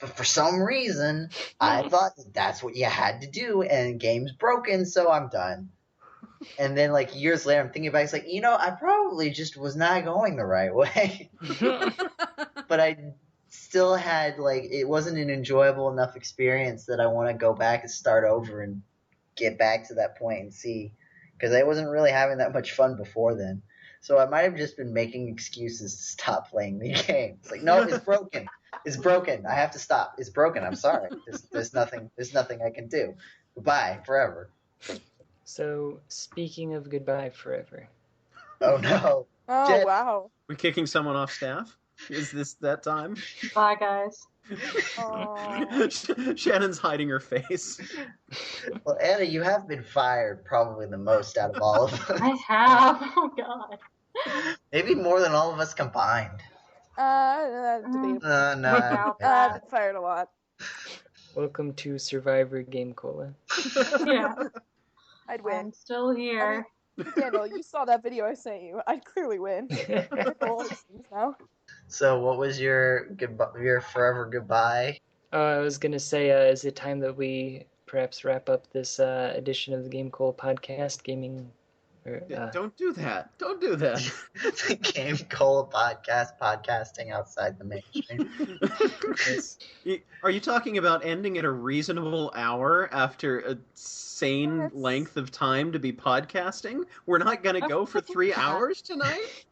But for some reason, I thought that's what you had to do, and the game's broken, so I'm done. And then, like, years later, I'm thinking about it, it's like, I probably just was not going the right way. But I still had, like, it wasn't an enjoyable enough experience that I want to go back and start over and get back to that point and see. Because I wasn't really having that much fun before then. So I might have just been making excuses to stop playing the game. It's like, no, it's broken. It's broken. I have to stop. It's broken. I'm sorry. There's nothing I can do. Goodbye forever.
So, speaking of goodbye forever.
Oh, no.
Oh, wow.
We're kicking someone off staff? Is this that time?
Bye, guys.
Shannon's hiding her face.
Well, Anna, you have been fired probably the most out of all of us.
I have. Oh, God.
Maybe more than all of us combined.
Debatable.
No.
I've been fired a lot.
Welcome to Survivor GameCola.
Yeah.
I'd win.
I'm still here.
Daniel, you saw that video I sent you. I'd clearly win. Now.
So, what was your forever goodbye?
I was going to say, is it time that we perhaps wrap up this edition of the GameCola Podcast, gaming...
Don't do that. Don't do that.
The GameCola Podcast, podcasting outside the mainstream.
Are you talking about ending at a reasonable hour after a sane length of time to be podcasting? We're not going to go for 3 hours tonight?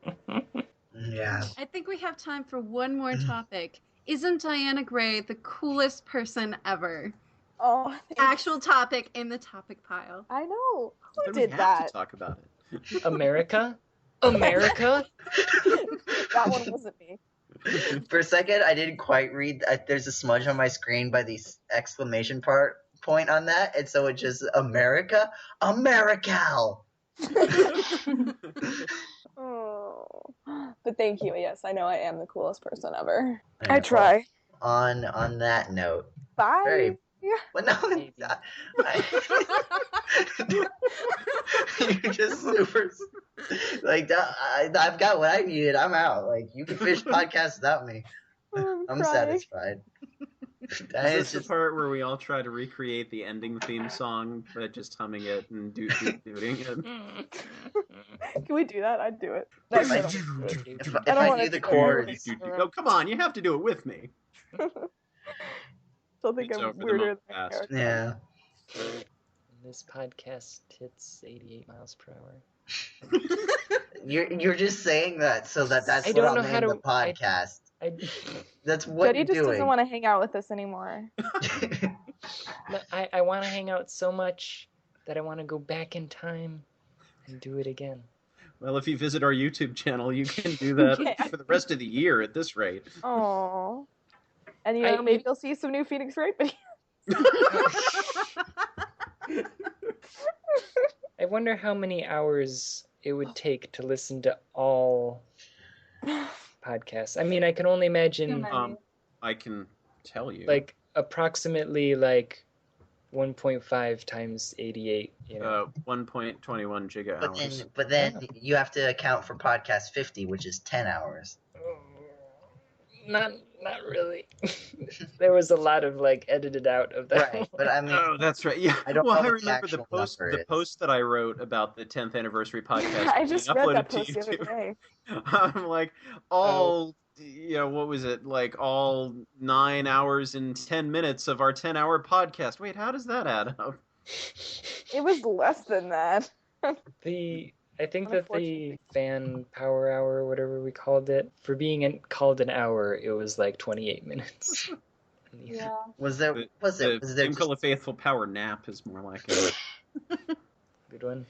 Yeah.
I think we have time for one more topic. Isn't Diana Gray the coolest person ever?
Oh,
actual topic in the topic pile.
I know. Who
Then
did
we have
that?
to talk about it.
America? America?
That one wasn't me.
For a second, I didn't quite read. There's a smudge on my screen by the exclamation point on that, and so it just America, Americal.
Oh, but thank you. Yes, I know I am the coolest person ever.
Yeah,
I try.
On that note,
Bye.
very. Well, no, you're just super. Like, I've got what I needed. I'm out. Like, you can finish podcasts without me. I'm satisfied.
Is this the part where we all try to recreate the ending theme song, but just humming it and doing it?
Can we do that? I'd do it.
If I knew the chords.
Oh, come on, you have to do it with me.
Still think I'm weirder than my character.
Yeah.
This podcast hits 88 miles per hour.
You're just saying that so that's
I
what
don't
I'll
know
name
how to-
the podcast. That's what
Jeddy
you're
just
doing.
doesn't want to hang out with us anymore.
No, I want to hang out so much that I want to go back in time and do it again.
Well, if you visit our YouTube channel, you can do that for the rest of the year at this rate.
Oh. And maybe you'll see some new Phoenix Wright videos.
I wonder how many hours it would take to listen to all podcasts. I mean, I can only imagine
I can tell you.
like approximately like 1.5 times 88,
1.21 giga hours.
But then you have to account for podcast 50, which is 10 hours.
Not really. There was a lot of like edited out of that.
Right, but I mean,
oh, that's right. Yeah.
I don't know
I
what
remember the post that I wrote about the 10th anniversary podcast.
I just read
uploaded
that
to
post the other
YouTube.
day.
I'm like, what was it? Like all 9 hours and 10 minutes of our 10-hour podcast. Wait, how does that add up?
It was less than that.
I think that the fan power hour, whatever we called it, for being called an hour, it was like 28 minutes.
Yeah.
Was there
GameCola Faithful Power Nap is more like it.
Good one.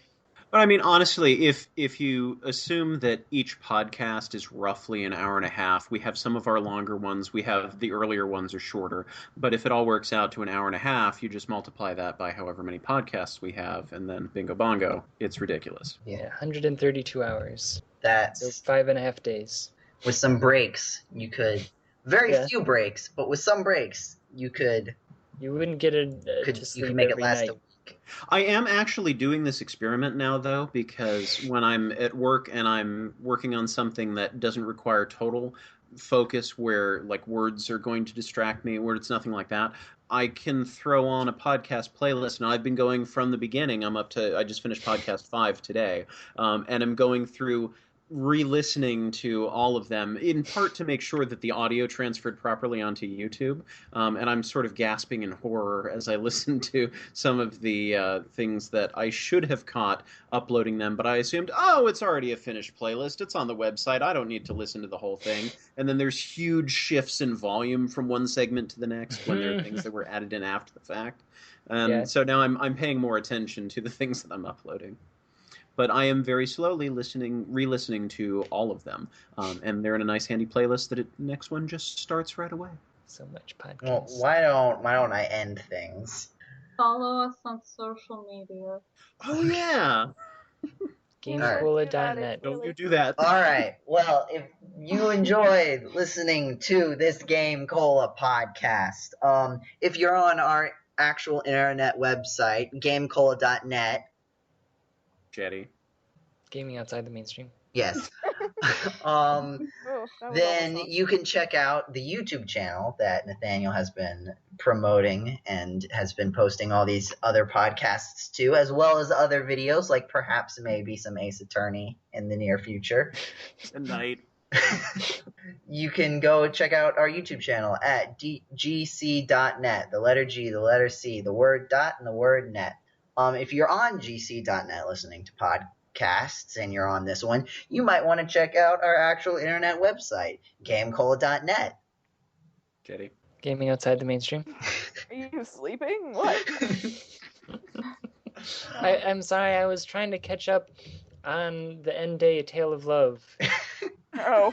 But I mean, honestly, if you assume that each podcast is roughly an hour and a half, we have some of our longer ones, we have the earlier ones are shorter. But if it all works out to an hour and a half, you just multiply that by however many podcasts we have, and then bingo bongo, it's ridiculous.
Yeah, 132 hours.
That's
So 5.5 days.
with some breaks. You could few breaks, but with some breaks, you could
wouldn't get to
you
sleep
could make it
every
last
night.
a week.
I am actually doing this experiment now, though, because when I'm at work and I'm working on something that doesn't require total focus, where like words are going to distract me, where it's nothing like that, I can throw on a podcast playlist, and I've been going from the beginning. I just finished podcast 5 today, and I'm going through re-listening to all of them, in part to make sure that the audio transferred properly onto YouTube. And I'm sort of gasping in horror as I listen to some of the things that I should have caught uploading them, but I assumed, it's already a finished playlist. It's on the website. I don't need to listen to the whole thing. And then there's huge shifts in volume from one segment to the next when there are things that were added in after the fact. So now I'm paying more attention to the things that I'm uploading. But I am very slowly re-listening to all of them, and they're in a nice, handy playlist that the next one just starts right away.
So much podcast.
Well, why don't I end things?
Follow us on social media.
Oh yeah,
GameCola.net.
don't you do that?
All right. Well, if you enjoyed listening to this GameCola podcast, if you're on our actual internet website, GameCola.net.
Jeddy.
Gaming outside the mainstream.
Yes. Then you can check out the YouTube channel that Nathaniel has been promoting and has been posting all these other podcasts to, as well as other videos, like perhaps maybe some Ace Attorney in the near future.
Tonight.
You can go check out our YouTube channel at gc.net, the letter G, the letter C, the word dot, and the word net. If you're on gc.net listening to podcasts and you're on this one, you might want to check out our actual internet website, GameCola.net.
Jeddy.
Gaming outside the mainstream.
Are you sleeping? What?
I'm sorry, I was trying to catch up on the End Day A Tale of Love.
Oh.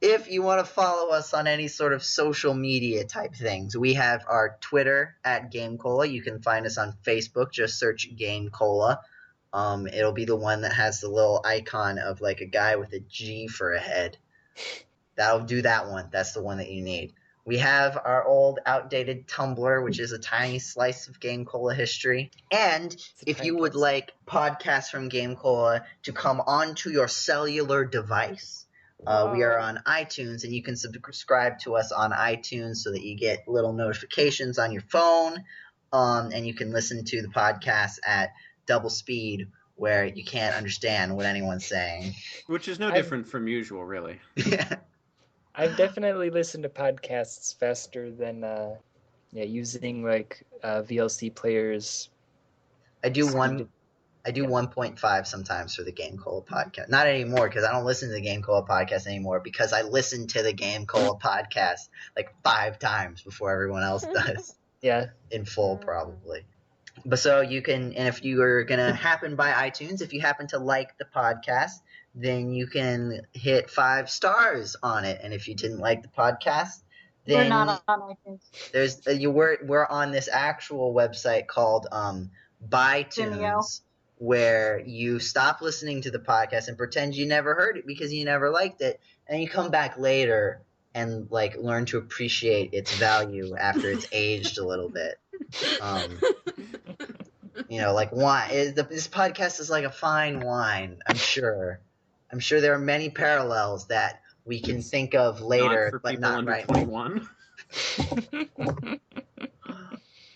If you want to follow us on any sort of social media type things, we have our Twitter at GameCola. You can find us on Facebook. Just search GameCola. It'll be the one that has the little icon of like a guy with a G for a head. That'll do that one. That's the one that you need. We have our old outdated Tumblr, which is a tiny slice of GameCola history. And if you would like podcasts from GameCola to come onto your cellular device, we are on iTunes, and you can subscribe to us on iTunes so that you get little notifications on your phone, and you can listen to the podcast at double speed where you can't understand what anyone's saying.
Which is no different from usual, really.
Yeah.
I've definitely listened to podcasts faster than using like VLC players.
I do 1.5 sometimes for the GameCola podcast. Not anymore, because I don't listen to the GameCola podcast anymore, because I listen to the GameCola podcast like 5 times before everyone else does.
Yeah.
In full, probably. But so you can, and if you are going to happen by iTunes, if you happen to like the podcast, then you can hit 5 stars on it. And if you didn't like the podcast, then
We're not on iTunes.
We're on this actual website called BuyTunes, where you stop listening to the podcast and pretend you never heard it because you never liked it, and you come back later and like learn to appreciate its value after it's aged a little bit. Like wine. This podcast is like a fine wine. I'm sure there are many parallels that we can think of later, but not right now.
21.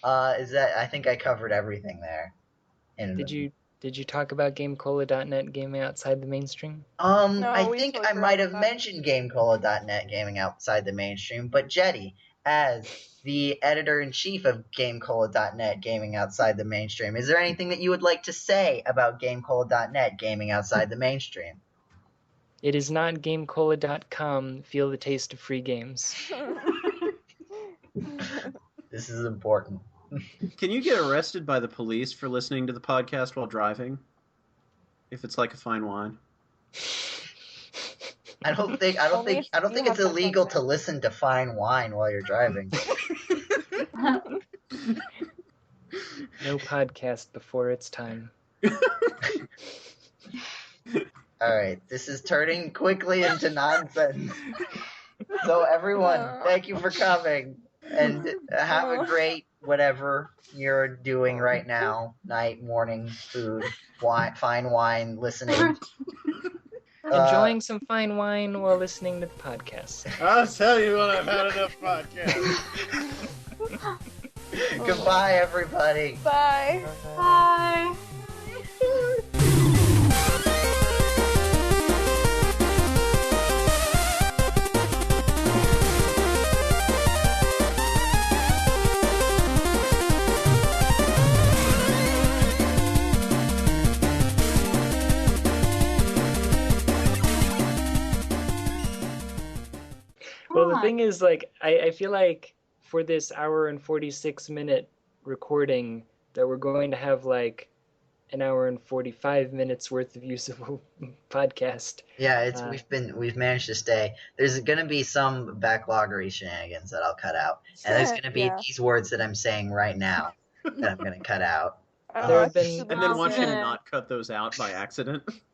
I think I covered everything there.
Did you talk about GameCola.net gaming outside the mainstream?
I think I might have mentioned GameCola.net gaming outside the mainstream, but Jeddy, as the editor-in-chief of GameCola.net, Gaming Outside the Mainstream. Is there anything that you would like to say about GameCola.net, Gaming Outside the Mainstream?
It is not GameCola.com. Feel the taste of free games.
This is important.
Can you get arrested by the police for listening to the podcast while driving? If it's like a fine wine.
I don't think it's illegal to listen to fine wine while you're driving.
No podcast before its time.
All right, this is turning quickly into nonsense. So everyone, thank you for coming, and have a great whatever you're doing right now, night, morning, food, wine, fine wine, listening.
Enjoying some fine wine while listening to the podcast.
I'll tell you when I've had enough podcasts.
Goodbye, everybody.
Bye.
Bye.
Well, the thing is, like, I feel like for this hour and 46-minute recording that we're going to have, like, an hour and 45 minutes worth of usable podcast.
Yeah, we've managed to stay. There's going to be some backloggery shenanigans that I'll cut out, and there's going to be these words that I'm saying right now that I'm going to cut out.
There have been,
And then watch him not cut those out by accident.